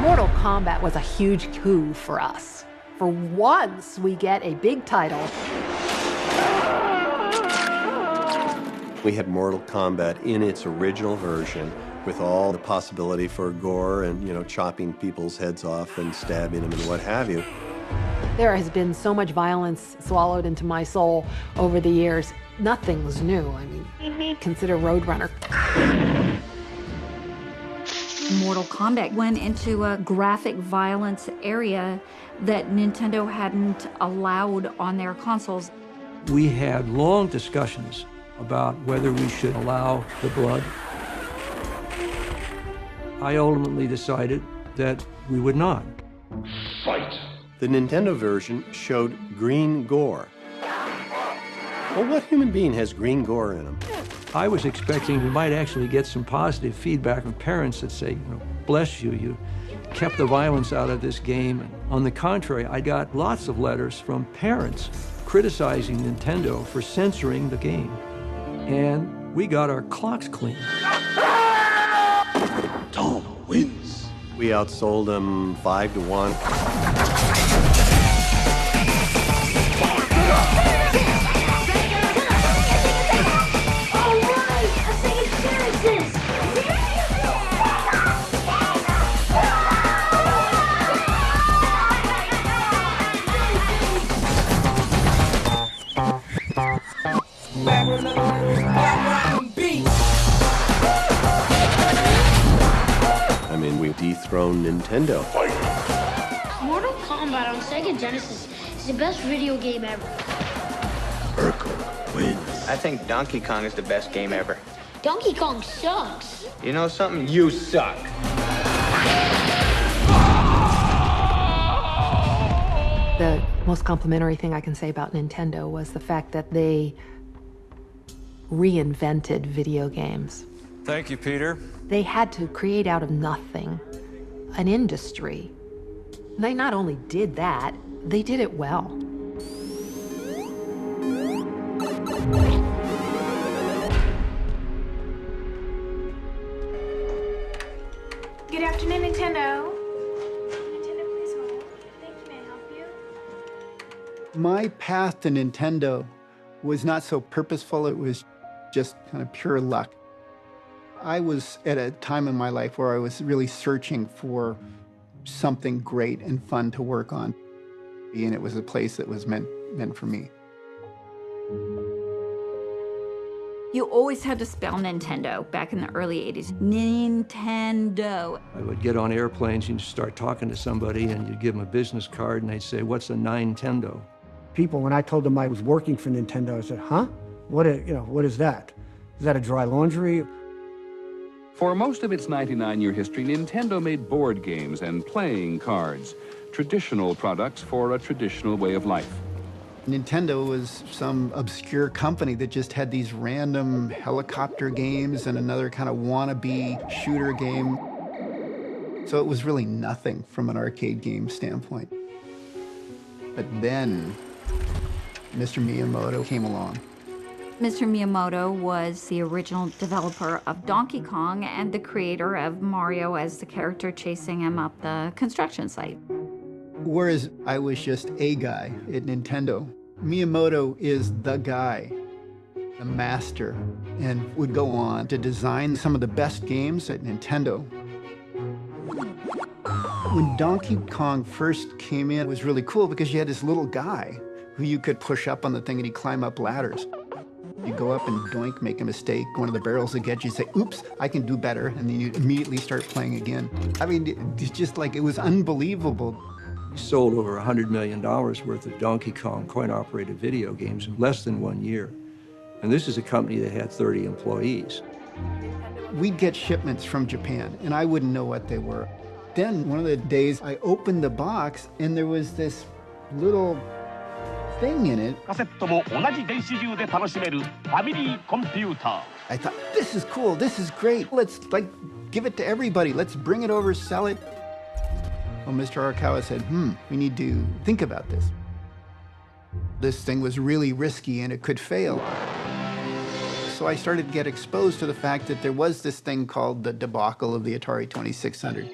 Mortal Kombat was a huge coup for us. For once, we get a big title. We had Mortal Kombat in its original version with all the possibility for gore and, you know, chopping people's heads off and stabbing them and what have you. There has been so much violence swallowed into my soul over the years. Nothing's new. I mean, consider Roadrunner. Mortal Kombat went into a graphic violence area that Nintendo hadn't allowed on their consoles. We had long discussions about whether we should allow the blood. I ultimately decided that we would not. Fight! The Nintendo version showed green gore. Well, what human being has green gore in them? I was expecting we might actually get some positive feedback from parents that say, bless you, you kept the violence out of this game. And on the contrary, I got lots of letters from parents criticizing Nintendo for censoring the game. And we got our clocks clean. Tom wins. We outsold them 5-1. I mean, we dethroned Nintendo. Mortal Kombat on Sega Genesis is the best video game ever. Urkel wins. I think Donkey Kong is the best game ever. Donkey Kong sucks. You know something? You suck. The most complimentary thing I can say about Nintendo was the fact that they reinvented video games. Thank you, Peter. They had to create out of nothing an industry. They not only did that, they did it well. Good afternoon, Nintendo. Nintendo, please hold. Thank you. May I help you? My path to Nintendo was not so purposeful. It was just kind of pure luck. I was at a time in my life where I was really searching for something great and fun to work on. And it was a place that was meant for me. You always had to spell Nintendo back in the early 80s. Nintendo. I would get on airplanes and start talking to somebody, and you'd give them a business card, and they'd say, "What's a Nintendo?" People, when I told them I was working for Nintendo, I said, "Huh? What is that? Is that a dry laundry?" For most of its 99-year history, Nintendo made board games and playing cards, traditional products for a traditional way of life. Nintendo was some obscure company that just had these random helicopter games and another kind of wannabe shooter game. So it was really nothing from an arcade game standpoint. But then Mr. Miyamoto came along. Mr. Miyamoto was the original developer of Donkey Kong and the creator of Mario as the character chasing him up the construction site. Whereas I was just a guy at Nintendo, Miyamoto is the guy, the master, and would go on to design some of the best games at Nintendo. When Donkey Kong first came in, it was really cool because you had this little guy who you could push up on the thing and he'd climb up ladders. You go up and doink, make a mistake, one of the barrels would get you, say, oops, I can do better, and then you immediately start playing again. I mean, it's just like, it was unbelievable. We sold over $100 million worth of Donkey Kong coin-operated video games in less than 1 year. And this is a company that had 30 employees. We'd get shipments from Japan, and I wouldn't know what they were. Then, one of the days, I opened the box, and there was this little thing in it. I thought, this is cool, this is great. Let's, give it to everybody. Let's bring it over, sell it. Well, Mr. Arakawa said, we need to think about this. This thing was really risky, and it could fail. So I started to get exposed to the fact that there was this thing called the debacle of the Atari 2600.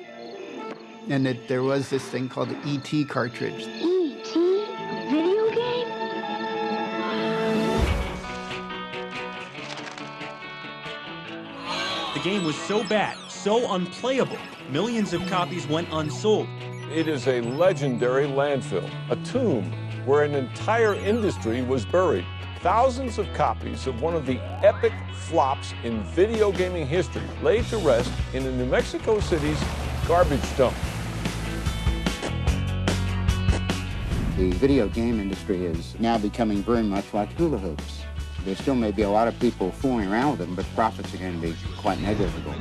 And that there was this thing called the E.T. cartridge. E.T.? Video game? The game was so bad, so unplayable, millions of copies went unsold. It is a legendary landfill, a tomb where an entire industry was buried. Thousands of copies of one of the epic flops in video gaming history laid to rest in a New Mexico City's garbage dump. The video game industry is now becoming very much like hula hoops. There still may be a lot of people fooling around with them, but profits are going to be quite negligible.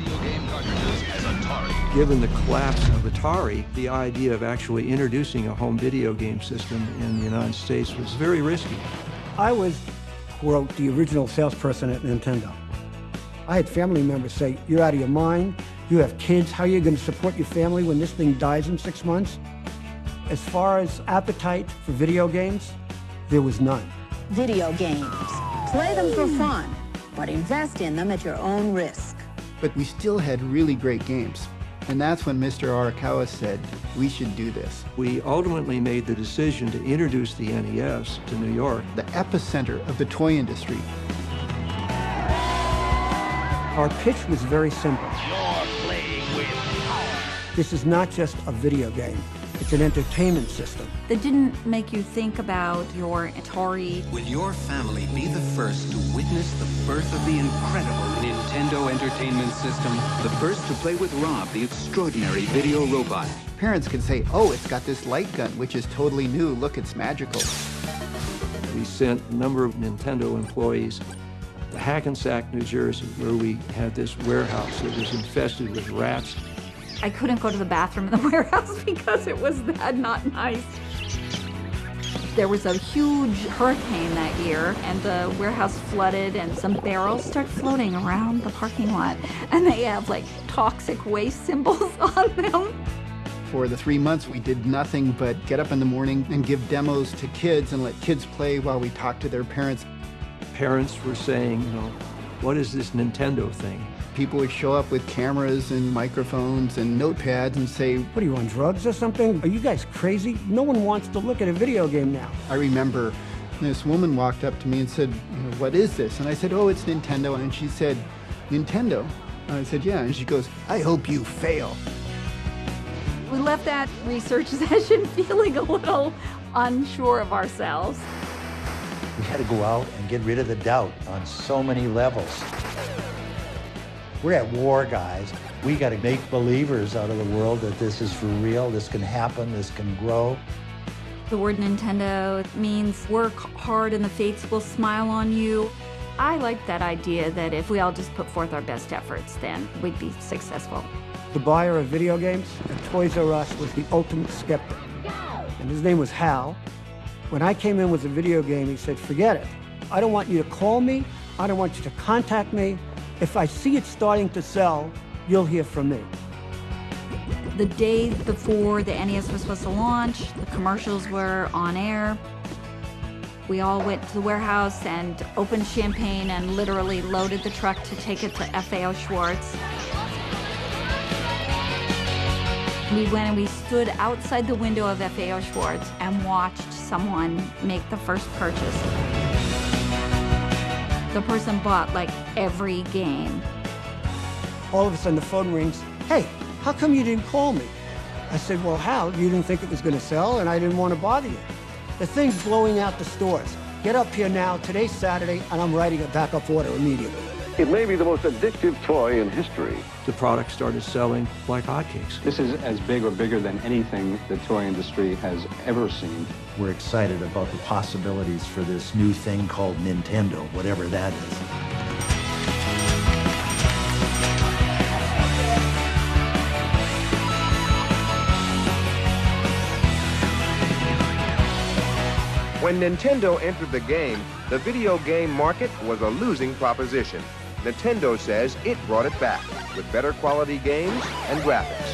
Given the collapse of Atari, the idea of actually introducing a home video game system in the United States was very risky. I was, quote, the original salesperson at Nintendo. I had family members say, "You're out of your mind. You have kids. How are you going to support your family when this thing dies in 6 months?" As far as appetite for video games, there was none. Video games. Play them for fun, but invest in them at your own risk. But we still had really great games. And that's when Mr. Arakawa said, we should do this. We ultimately made the decision to introduce the NES to New York. The epicenter of the toy industry. Our pitch was very simple. This is not just a video game. It's an entertainment system. That didn't make you think about your Atari. Will your family be the first to witness the birth of the incredible Nintendo Entertainment System? The first to play with Rob, the extraordinary video robot. Parents can say, oh, it's got this light gun, which is totally new. Look, it's magical. We sent a number of Nintendo employees to Hackensack, New Jersey, where we had this warehouse that was infested with rats. I couldn't go to the bathroom in the warehouse because it was that not nice. There was a huge hurricane that year, and the warehouse flooded, and some barrels started floating around the parking lot, and they have like toxic waste symbols on them. For the 3 months, we did nothing but get up in the morning and give demos to kids and let kids play while we talked to their parents. Parents were saying, what is this Nintendo thing? People would show up with cameras and microphones and notepads and say, "What are you, on drugs or something? Are you guys crazy? No one wants to look at a video game now." I remember this woman walked up to me and said, "What is this?" And I said, "Oh, it's Nintendo." And she said, "Nintendo?" And I said, "Yeah." And she goes, "I hope you fail." We left that research session feeling a little unsure of ourselves. We had to go out and get rid of the doubt on so many levels. We're at war, guys. We got to make believers out of the world that this is for real, this can happen, this can grow. The word Nintendo means work hard and the fates will smile on you. I like that idea that if we all just put forth our best efforts, then we'd be successful. The buyer of video games at Toys R Us was the ultimate skeptic. And his name was Hal. When I came in with a video game, he said, "Forget it. I don't want you to call me. I don't want you to contact me. If I see it starting to sell, you'll hear from me." The day before the NES was supposed to launch, the commercials were on air. We all went to the warehouse and opened champagne and literally loaded the truck to take it to FAO Schwartz. We went and we stood outside the window of FAO Schwartz and watched someone make the first purchase. The person bought like every game. All of a sudden the phone rings. "Hey, how come you didn't call me?" I said, "Well, Hal, you didn't think it was going to sell and I didn't want to bother you. The thing's blowing out the stores. Get up here now. Today's Saturday and I'm writing a backup order immediately." It may be the most addictive toy in history. The product started selling like hotcakes. This is as big or bigger than anything the toy industry has ever seen. We're excited about the possibilities for this new thing called Nintendo, whatever that is. When Nintendo entered the game, the video game market was a losing proposition. Nintendo says it brought it back with better quality games and graphics.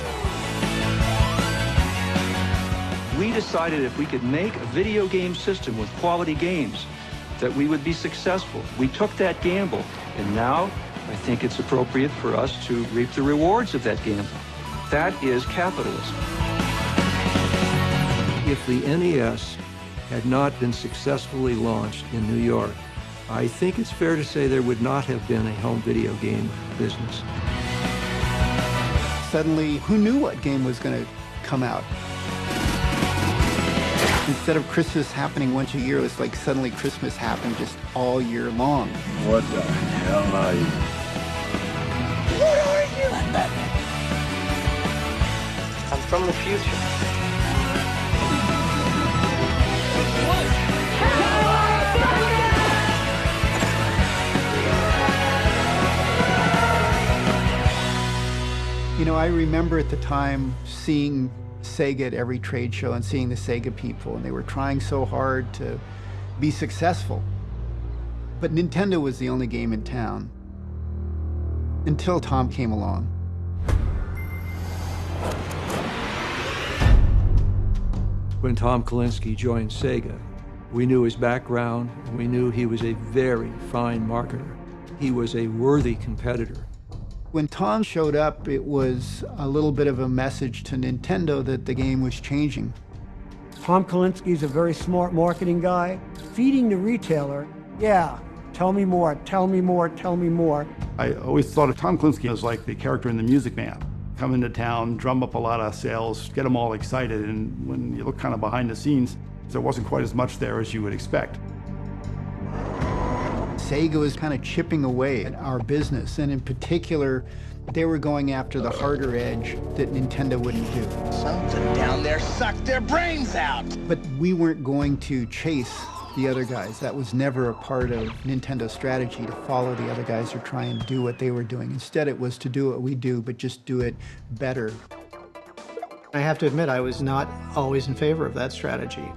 We decided if we could make a video game system with quality games, that we would be successful. We took that gamble, and now I think it's appropriate for us to reap the rewards of that gamble. That is capitalism. If the NES had not been successfully launched in New York, I think it's fair to say there would not have been a home video game business. Suddenly, who knew what game was going to come out? Instead of Christmas happening once a year, it was like suddenly Christmas happened just all year long. What the hell are you? What are you? I'm Batman. I'm from the future. I remember at the time seeing Sega at every trade show and seeing the Sega people, and they were trying so hard to be successful. But Nintendo was the only game in town until Tom came along. When Tom Kalinske joined Sega, we knew his background, and we knew he was a very fine marketer. He was a worthy competitor. When Tom showed up, it was a little bit of a message to Nintendo that the game was changing. Tom Kalinski's a very smart marketing guy. Feeding the retailer, yeah, tell me more, tell me more, tell me more. I always thought of Tom Kalinske as like the character in The Music Man. Come into town, drum up a lot of sales, get them all excited, and when you look kind of behind the scenes, there wasn't quite as much there as you would expect. Sega was kind of chipping away at our business, and in particular, they were going after the harder edge that Nintendo wouldn't do. Something down there sucked their brains out. But we weren't going to chase the other guys. That was never a part of Nintendo's strategy, to follow the other guys or try and do what they were doing. Instead, it was to do what we do, but just do it better. I have to admit, I was not always in favor of that strategy.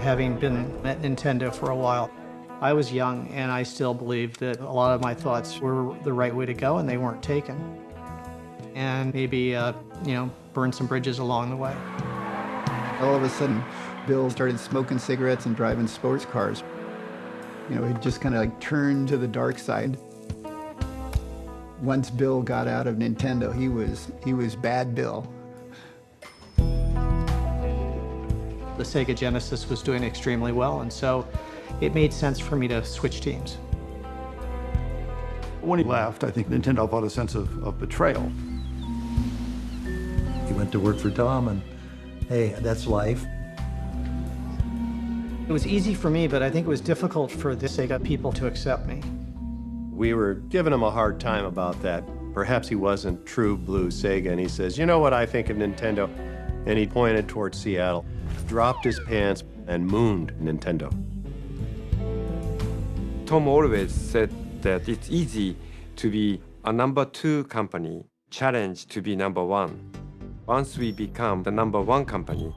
Having been at Nintendo for a while, I was young, and I still believed that a lot of my thoughts were the right way to go, and they weren't taken. And maybe, burn some bridges along the way. All of a sudden, Bill started smoking cigarettes and driving sports cars. He just kind of like turned to the dark side. Once Bill got out of Nintendo, he was bad Bill. The Sega Genesis was doing extremely well, and so it made sense for me to switch teams. When he left, I think Nintendo felt a sense of betrayal. He went to work for Tom, and hey, that's life. It was easy for me, but I think it was difficult for the Sega people to accept me. We were giving him a hard time about that. Perhaps he wasn't true blue Sega, and he says, you know what I think of Nintendo? And he pointed towards Seattle, dropped his pants, and mooned Nintendo. Tom always said that it's easy to be a number 2 company, challenge to be number 1. Once we become the number 1 company,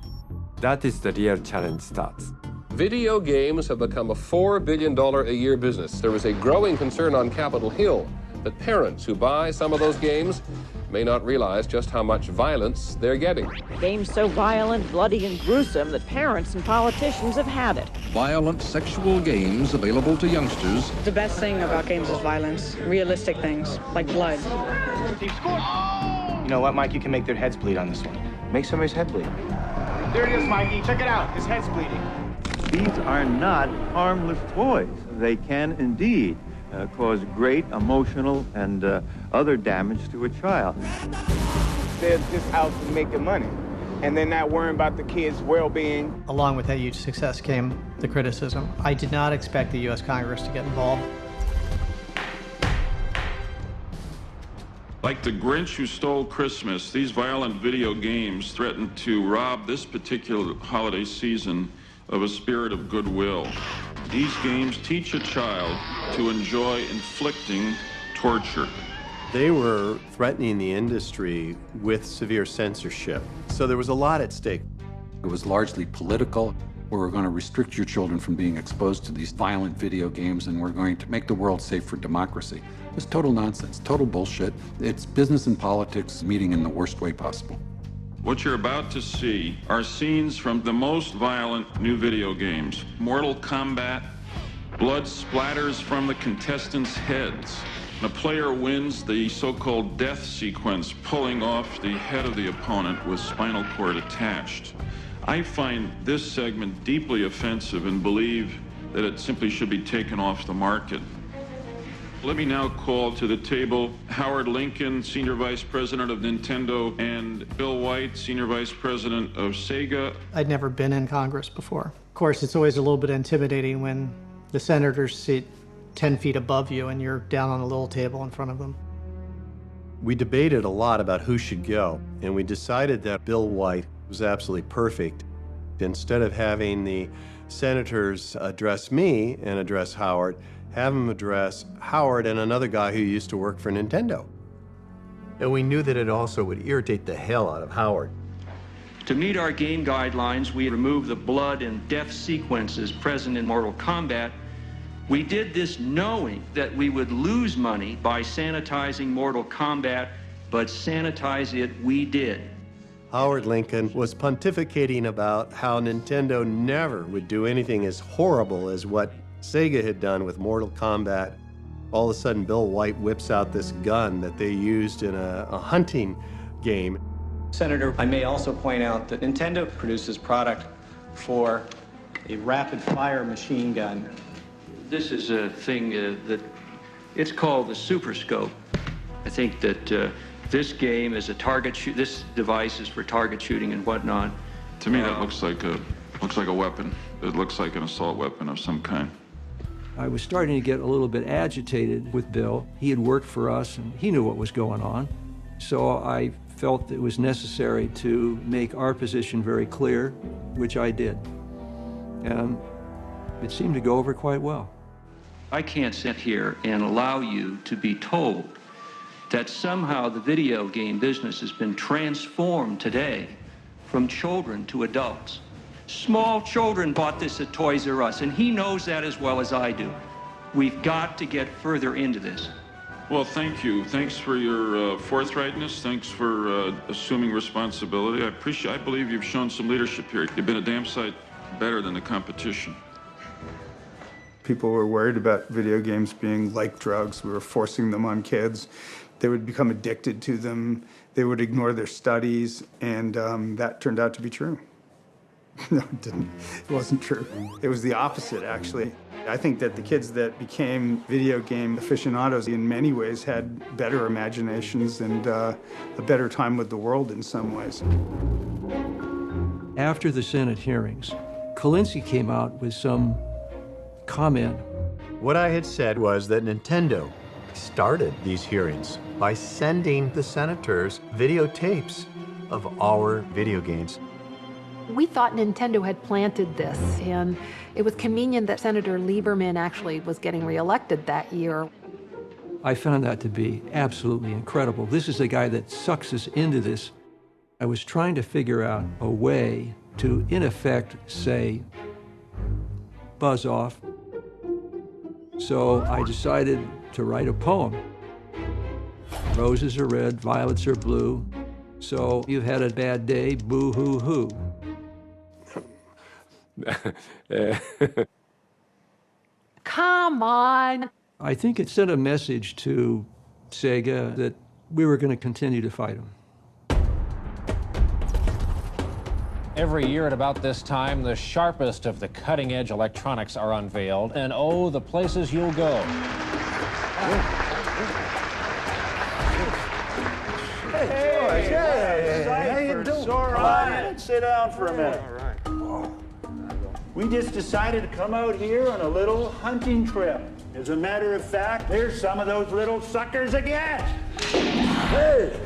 that is the real challenge starts. Video games have become a $4 billion a year business. There is a growing concern on Capitol Hill that parents who buy some of those games may not realize just how much violence they're getting. Games so violent, bloody, and gruesome that parents and politicians have had it. Violent sexual games available to youngsters. The best thing about games is violence. Realistic things, like blood. You know what, Mike? You can make their heads bleed on this one. Make somebody's head bleed. There it is, Mikey. Check it out. His head's bleeding. These are not harmless toys. They can indeed cause great emotional and other damage to a child. They're just out to making money, and they're not worrying about the kids' well-being. Along with that huge success came the criticism. I did not expect the U.S. Congress to get involved. Like the Grinch who stole Christmas, these violent video games threaten to rob this particular holiday season of a spirit of goodwill. These games teach a child to enjoy inflicting torture. They were threatening the industry with severe censorship, so there was a lot at stake. It was largely political. We were going to restrict your children from being exposed to these violent video games, and we're going to make the world safe for democracy. It was total nonsense, total bullshit. It's business and politics meeting in the worst way possible. What you're about to see are scenes from the most violent new video games. Mortal Kombat, blood splatters from the contestants' heads. The player wins the so-called death sequence, pulling off the head of the opponent with spinal cord attached. I find this segment deeply offensive and believe that it simply should be taken off the market. Let me now call to the table Howard Lincoln, Senior Vice President of Nintendo, and Bill White, Senior Vice President of Sega. I'd never been in Congress before. Of course, it's always a little bit intimidating when the senators sit 10 feet above you and you're down on a little table in front of them. We debated a lot about who should go, and we decided that Bill White was absolutely perfect. Instead of having the senators address me and address Howard, have them address Howard and another guy who used to work for Nintendo. And we knew that it also would irritate the hell out of Howard. To meet our game guidelines, we removed the blood and death sequences present in Mortal Kombat. We did this knowing that we would lose money by sanitizing Mortal Kombat, but sanitize it we did. Howard Lincoln was pontificating about how Nintendo never would do anything as horrible as what Sega had done with Mortal Kombat. All of a sudden, Bill White whips out this gun that they used in a hunting game. Senator, I may also point out that Nintendo produces product for a rapid-fire machine gun. This is a thing that it's called the Super Scope. I think that this game is a target shoot. This device is for target shooting and whatnot. To me, that looks like a weapon. It looks like an assault weapon of some kind. I was starting to get a little bit agitated with Bill. He had worked for us and he knew what was going on. So I felt it was necessary to make our position very clear, which I did. And it seemed to go over quite well. I can't sit here and allow you to be told that somehow the video game business has been transformed today from children to adults. Small children bought this at Toys R Us, and he knows that as well as I do. We've got to get further into this. Well, thank you. Thanks for your forthrightness. Thanks for assuming responsibility. I believe you've shown some leadership here. You've been a damn sight better than the competition. People were worried about video games being like drugs. We were forcing them on kids. They would become addicted to them. They would ignore their studies, and that turned out to be true. No, it didn't. It wasn't true. It was the opposite, actually. I think that the kids that became video game aficionados in many ways had better imaginations and a better time with the world in some ways. After the Senate hearings, Kalinske came out with some comment. What I had said was that Nintendo started these hearings by sending the senators videotapes of our video games. We thought Nintendo had planted this, and it was convenient that Senator Lieberman actually was getting reelected that year. I found that to be absolutely incredible. This is a guy that sucks us into this. I was trying to figure out a way to, in effect, say, buzz off. So I decided to write a poem. Roses are red, violets are blue. So you've had a bad day, boo-hoo-hoo. Come on. I think it sent a message to Sega that we were going to continue to fight them. Every year at about this time, the sharpest of the cutting-edge electronics are unveiled, and oh, the places you'll go. Hey, how you doing? Come on in and sit down for a minute. All right. We just decided to come out here on a little hunting trip. As a matter of fact, there's some of those little suckers again. Hey!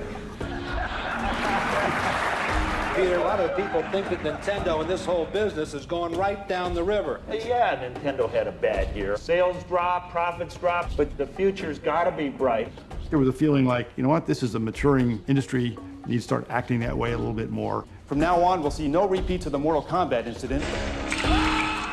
Peter, a lot of people think that Nintendo and this whole business is going right down the river. Yeah, Nintendo had a bad year. Sales drop, profits drop, but the future's gotta be bright. There was a feeling like, you know what, this is a maturing industry. You need to start acting that way a little bit more. From now on, we'll see no repeats of the Mortal Kombat incident.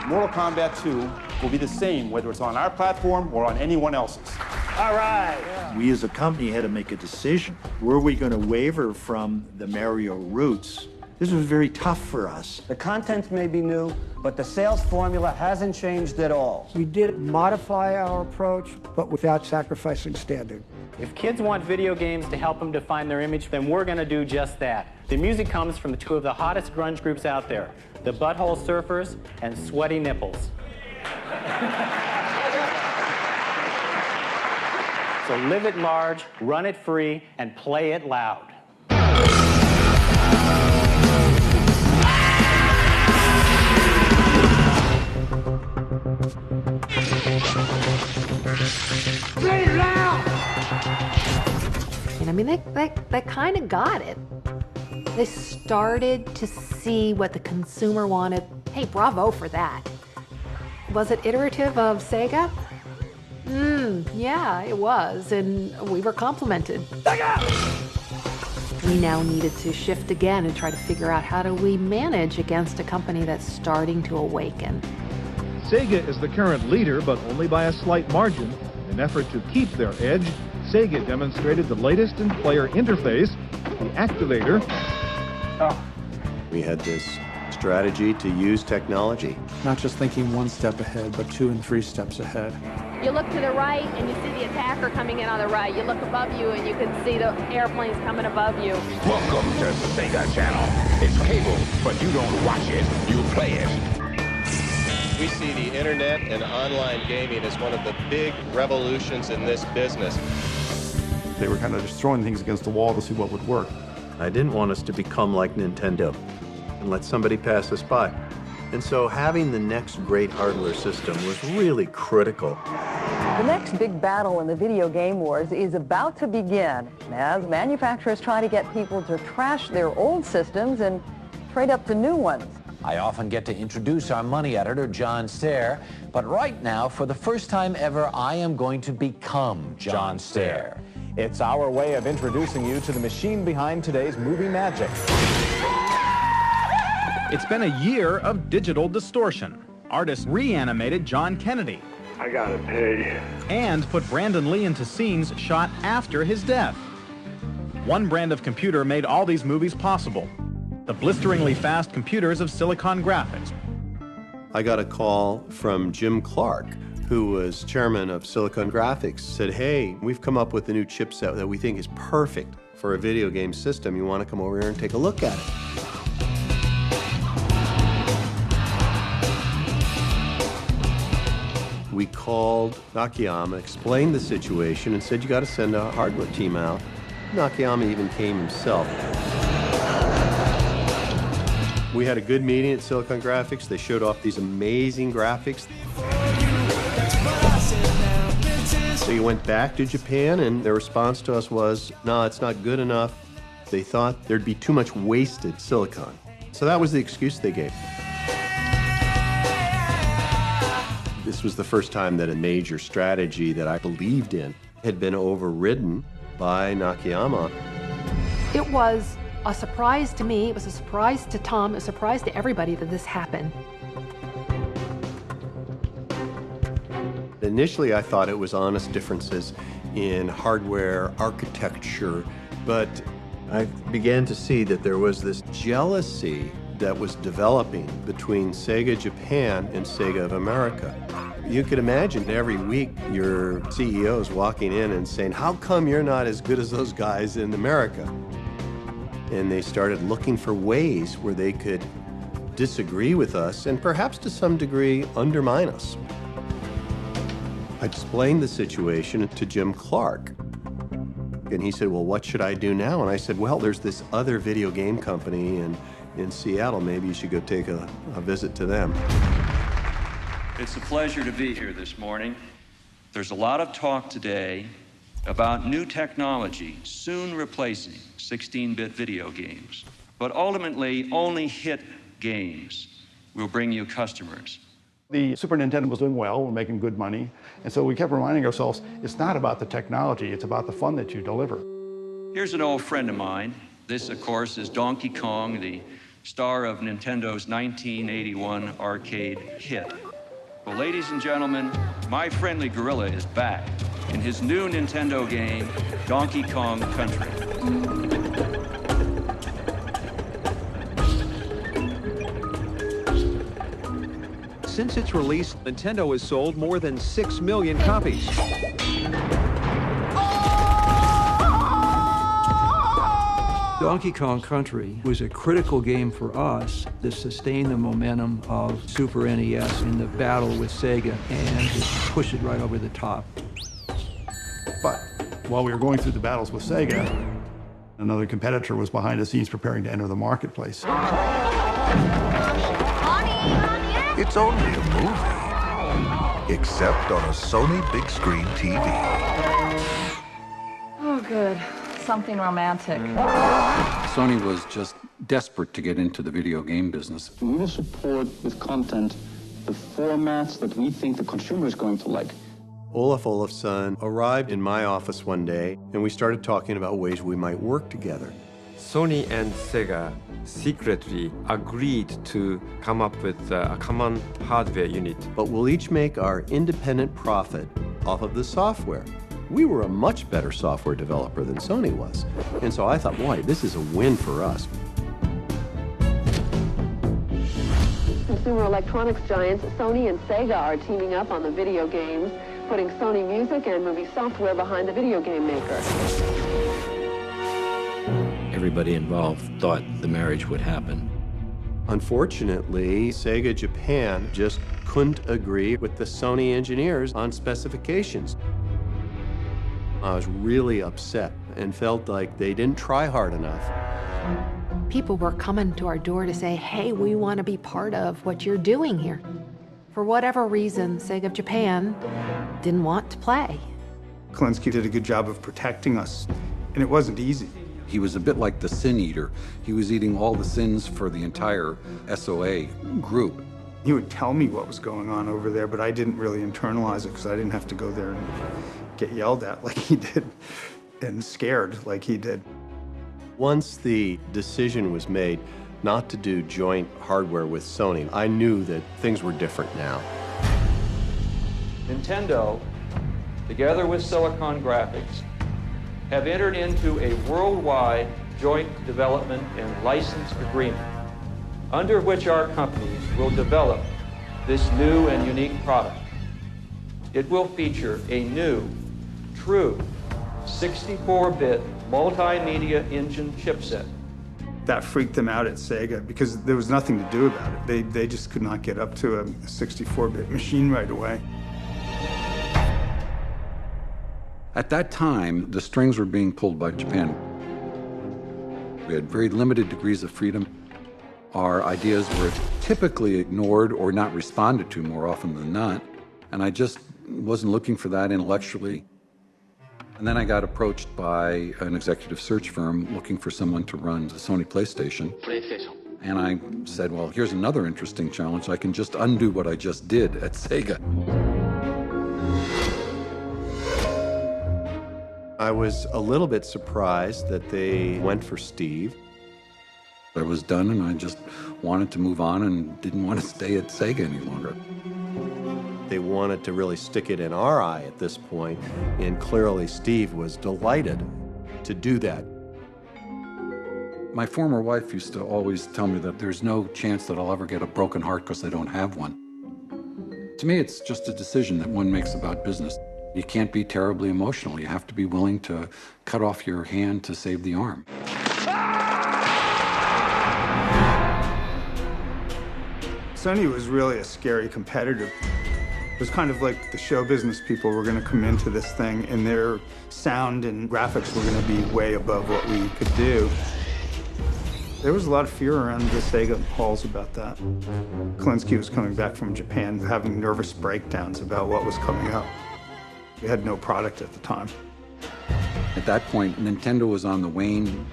Mortal Kombat 2 will be the same, whether it's on our platform or on anyone else's. All right. We as a company had to make a decision. Were we going to waver from the Mario roots? This was very tough for us. The content may be new, but the sales formula hasn't changed at all. We did modify our approach, but without sacrificing standard. If kids want video games to help them define their image, then we're going to do just that. The music comes from two of the hottest grunge groups out there, the Butthole Surfers and Sweaty Nipples. So live it large, run it free, and play it loud. Play it loud! And I mean, they kind of got it. They started to see what the consumer wanted. Hey, bravo for that. Was it iterative of Sega? Yeah, it was, and we were complimented. We now needed to shift again and try to figure out how do we manage against a company that's starting to awaken. Sega is the current leader, but only by a slight margin. In an effort to keep their edge, Sega demonstrated the latest in player interface, the Activator. We had this strategy to use technology. Not just thinking one step ahead, but 2 and 3 steps ahead. You look to the right and you see the attacker coming in on the right. You look above you and you can see the airplanes coming above you. Welcome to Sega Channel. It's cable, but you don't watch it, you play it. We see the internet and online gaming as one of the big revolutions in this business. They were kind of just throwing things against the wall to see what would work. I didn't want us to become like Nintendo and let somebody pass us by. And so having the next great hardware system was really critical. The next big battle in the video game wars is about to begin as manufacturers try to get people to trash their old systems and trade up to new ones. I often get to introduce our money editor, John Stair, but right now, for the first time ever, I am going to become John Stair. It's our way of introducing you to the machine behind today's movie magic. It's been a year of digital distortion. Artists reanimated John Kennedy. I gotta pay. And put Brandon Lee into scenes shot after his death. One brand of computer made all these movies possible. The blisteringly fast computers of Silicon Graphics. I got a call from Jim Clark, who was chairman of Silicon Graphics, said, hey, we've come up with a new chipset that we think is perfect for a video game system. You want to come over here and take a look at it? We called Nakayama, explained the situation, and said, you got to send a hardware team out. Nakayama even came himself. We had a good meeting at Silicon Graphics. They showed off these amazing graphics. So we went back to Japan, and their response to us was, no, it's not good enough. They thought there'd be too much wasted silicon. So that was the excuse they gave. This was the first time that a major strategy that I believed in had been overridden by Nakayama. It was a surprise to me, it was a surprise to Tom, a surprise to everybody that this happened. Initially, I thought it was honest differences in hardware architecture, but I began to see that there was this jealousy that was developing between Sega Japan and Sega of America. You could imagine every week your CEOs walking in and saying, how come you're not as good as those guys in America? And they started looking for ways where they could disagree with us and perhaps to some degree undermine us. I explained the situation to Jim Clark. And he said, well, what should I do now? And I said, well, there's this other video game company in Seattle. Maybe you should go take a visit to them. It's a pleasure to be here this morning. There's a lot of talk today about new technology soon replacing 16-bit video games. But ultimately, only hit games will bring you customers. The Super Nintendo was doing well, we're making good money, and so we kept reminding ourselves, it's not about the technology, it's about the fun that you deliver. Here's an old friend of mine. This, of course, is Donkey Kong, the star of Nintendo's 1981 arcade hit. Well, ladies and gentlemen, my friendly gorilla is back in his new Nintendo game, Donkey Kong Country. Since its release, Nintendo has sold more than 6 million copies. Donkey Kong Country was a critical game for us to sustain the momentum of Super NES in the battle with Sega and just push it right over the top. But while we were going through the battles with Sega, another competitor was behind the scenes preparing to enter the marketplace. It's only a movie, except on a Sony big screen TV. Oh, good. something romantic. Sony was just desperate to get into the video game business. We will support with content the formats that we think the consumer is going to like. Olaf Olafsson arrived in my office one day, and we started talking about ways we might work together. Sony and Sega secretly agreed to come up with a common hardware unit. But we'll each make our independent profit off of the software. We were a much better software developer than Sony was. And so I thought, boy, this is a win for us. Consumer electronics giants Sony and Sega are teaming up on the video games, putting Sony music and movie software behind the video game maker. Everybody involved thought the marriage would happen. Unfortunately, Sega Japan just couldn't agree with the Sony engineers on specifications. I was really upset and felt like they didn't try hard enough. People were coming to our door to say, hey, we want to be part of what you're doing here. For whatever reason, Sega Japan didn't want to play. Klinsky did a good job of protecting us, and it wasn't easy. He was a bit like the sin eater. He was eating all the sins for the entire SOA group. He would tell me what was going on over there, but I didn't really internalize it because I didn't have to go there and get yelled at like he did and scared like he did. Once the decision was made not to do joint hardware with Sony, I knew that things were different now. Nintendo, together with Silicon Graphics, have entered into a worldwide joint development and license agreement under which our companies will develop this new and unique product. It will feature a new, true 64-bit multimedia engine chipset. That freaked them out at Sega because there was nothing to do about it. They just could not get up to a 64-bit machine right away. At that time, the strings were being pulled by Japan. We had very limited degrees of freedom. Our ideas were typically ignored or not responded to more often than not, and I just wasn't looking for that intellectually. And then I got approached by an executive search firm looking for someone to run the Sony PlayStation. And I said, well, here's another interesting challenge. I can just undo what I just did at Sega. I was a little bit surprised that they went for Steve. I was done and I just wanted to move on and didn't want to stay at Sega any longer. They wanted to really stick it in our eye at this point, and clearly Steve was delighted to do that. My former wife used to always tell me that there's no chance that I'll ever get a broken heart because I don't have one. To me, it's just a decision that one makes about business. You can't be terribly emotional. You have to be willing to cut off your hand to save the arm. Sony was really a scary competitor. It was kind of like the show business people were going to come into this thing and their sound and graphics were going to be way above what we could do. There was a lot of fear around the Sega halls about that. Klinsky was coming back from Japan having nervous breakdowns about what was coming up. We had no product at the time. At that point, Nintendo was on the wane.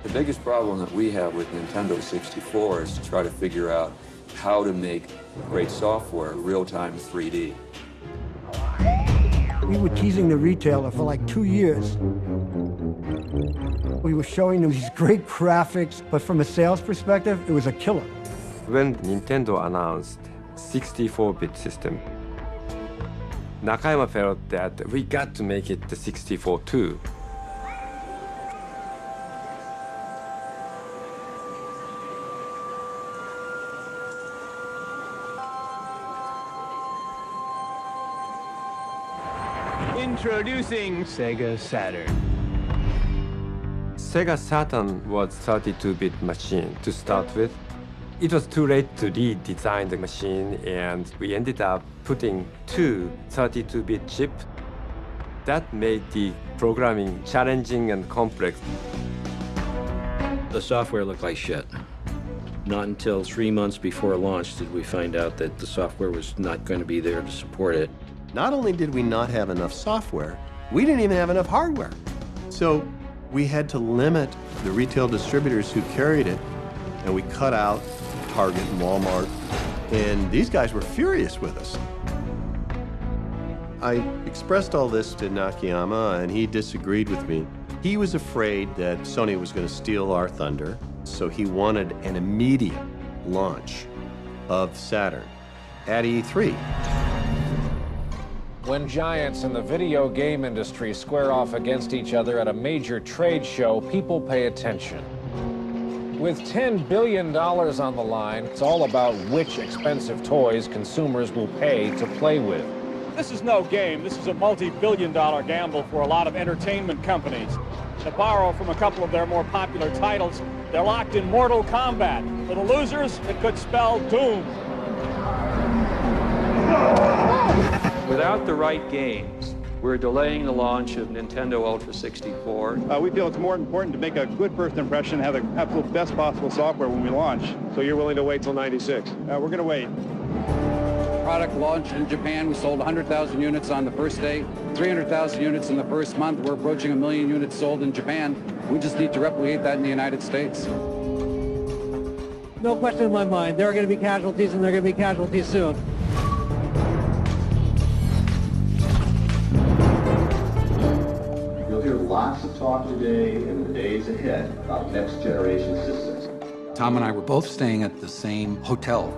The biggest problem that we have with Nintendo 64 is to try to figure out how to make great software real-time 3D. We were teasing the retailer for like 2 years. We were showing them these great graphics, but from a sales perspective, it was a killer. When Nintendo announced 64-bit system, Nakayama felt that we got to make it the 64 too. Introducing Sega Saturn. Sega Saturn was 32-bit machine to start with. It was too late to redesign the machine, and we ended up putting 2 32-bit chips. That made the programming challenging and complex. The software looked like shit. Not until 3 months before launch did we find out that the software was not going to be there to support it. Not only did we not have enough software, we didn't even have enough hardware. So We had to limit the retail distributors who carried it, and we cut out Target and Walmart, and these guys were furious with us. I expressed all this to Nakayama, and he disagreed with me. He was afraid that Sony was going to steal our thunder, so he wanted an immediate launch of Saturn at E3. When giants in the video game industry square off against each other at a major trade show, people pay attention. With $10 billion on the line, it's all about which expensive toys consumers will pay to play with. This is no game. This is a multi-billion-dollar gamble for a lot of entertainment companies. To borrow from a couple of their more popular titles, they're locked in Mortal Kombat. For the losers, it could spell doom. Without the right games, we're delaying the launch of Nintendo Ultra 64. We feel it's more important to make a good first impression, have the absolute best possible software when we launch. So you're willing to wait till '96? We're going to wait. Product launched in Japan. We sold 100,000 units on the first day, 300,000 units in the first month. We're approaching 1 million units sold in Japan. We just need to replicate that in the United States. No question in my mind. There are going to be casualties, and there are going to be casualties soon. You'll hear lots of talk today and the days ahead about next generation systems. Tom and I were both staying at the same hotel,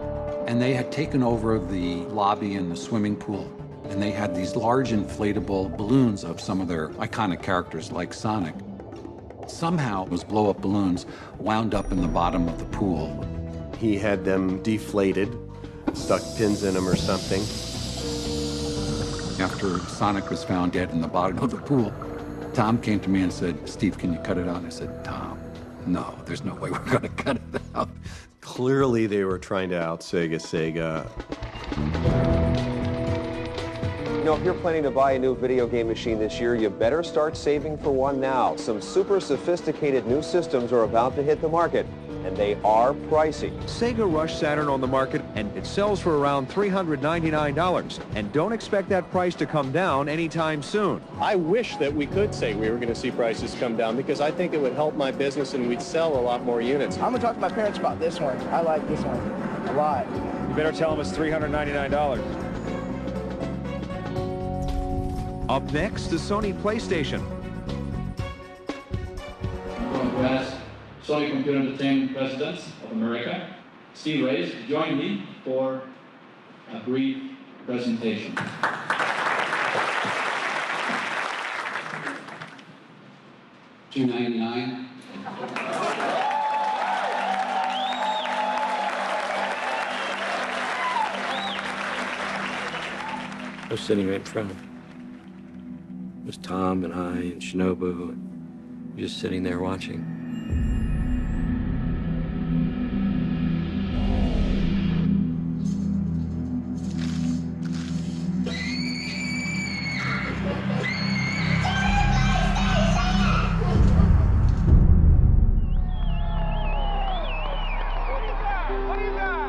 and they had taken over the lobby and the swimming pool, and they had these large inflatable balloons of some of their iconic characters like Sonic. Somehow those blow-up balloons wound up in the bottom of the pool. He had them deflated, stuck pins in them or something. After Sonic was found dead in the bottom of the pool, Tom came to me and said, "Steve, can you cut it out?" And I said, "Tom, no, there's no way we're gonna cut it out." Clearly they were trying to out-Sega. You know, if you're planning to buy a new video game machine this year, you better start saving for one now. Some super sophisticated new systems are about to hit the market, and they are pricey. Sega rushed Saturn on the market, and it sells for around $399. And don't expect that price to come down anytime soon. I wish that we could say we were going to see prices come down, because I think it would help my business and we'd sell a lot more units. I'm going to talk to my parents about this one. I like this one a lot. You better tell them it's $399. Up next, the Sony PlayStation. Sony Computer Entertainment President of America, Steve Reyes, join me for a brief presentation. $299. I was sitting right in front of him. It was Tom and I and Shinobu, just sitting there watching.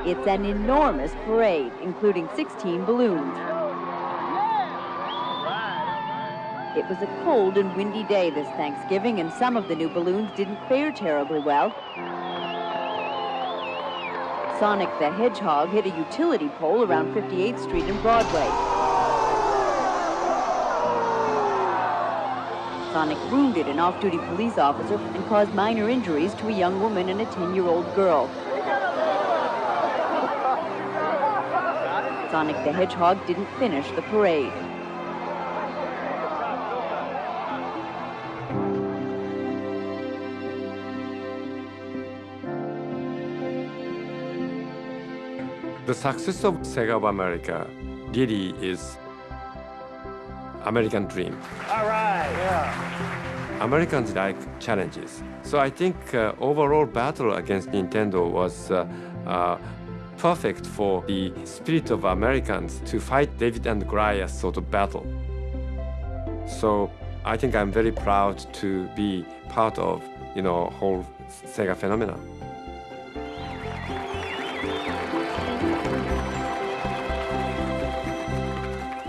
It's an enormous parade, including 16 balloons. It was a cold and windy day this Thanksgiving, and some of the new balloons didn't fare terribly well. Sonic the Hedgehog hit a utility pole around 58th Street and Broadway. Sonic wounded an off-duty police officer and caused minor injuries to a young woman and a 10-year-old girl. Sonic the Hedgehog didn't finish the parade. The success of Sega of America really is American dream. All right, yeah. Americans like challenges. So I think overall battle against Nintendo was perfect for the spirit of Americans to fight David and Goliath sort of battle. So I think I'm very proud to be part of, whole Sega phenomenon.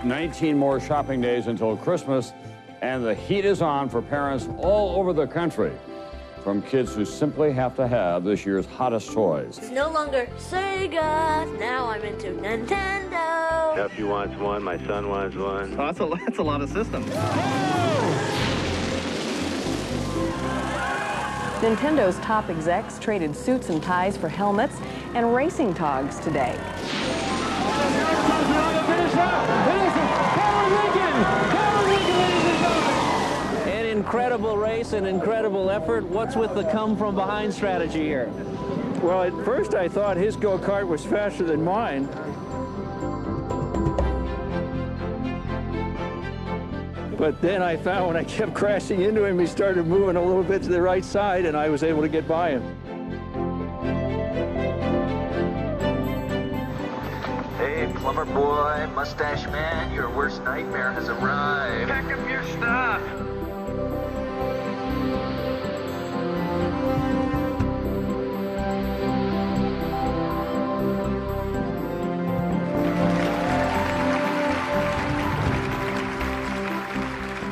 19 more shopping days until Christmas, And the heat is on for parents all over the country, from kids who simply have to have this year's hottest toys. It's no longer Sega. Now I'm into Nintendo. Nephew wants one, my son wants one. Oh, that's a lot of systems. Nintendo's top execs traded suits and ties for helmets and racing togs today. An incredible race, an incredible effort. What's with the come from behind strategy here? Well, at first I thought his go-kart was faster than mine. But then I found when I kept crashing into him, he started moving a little bit to the right side, and I was able to get by him. Hey, plumber boy, mustache man, your worst nightmare has arrived. Pack up your stuff.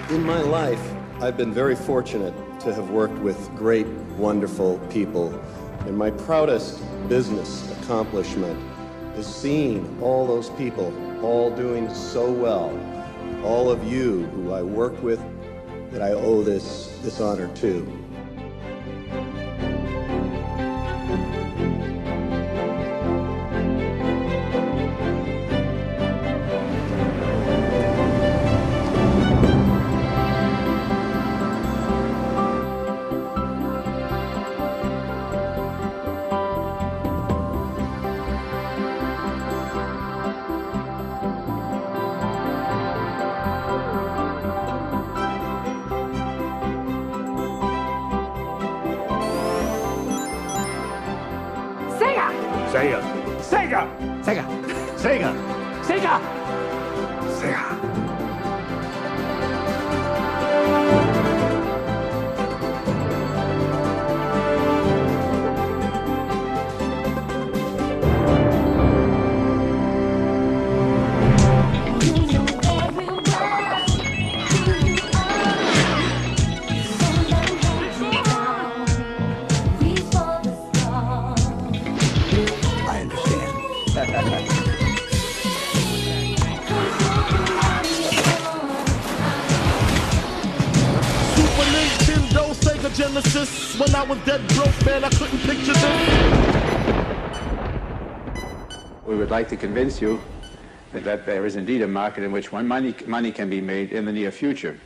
In my life, I've been very fortunate to have worked with great, wonderful people. And my proudest business accomplishment is seeing all those people all doing so well. All of you who I worked with that I owe this honor to. Sega! Sega! Sega! Sega! Sega! Sega! Genesis. When I was dead broke, man, I couldn't picture this. We would like to convince you that there is indeed a market in which money can be made in the near future.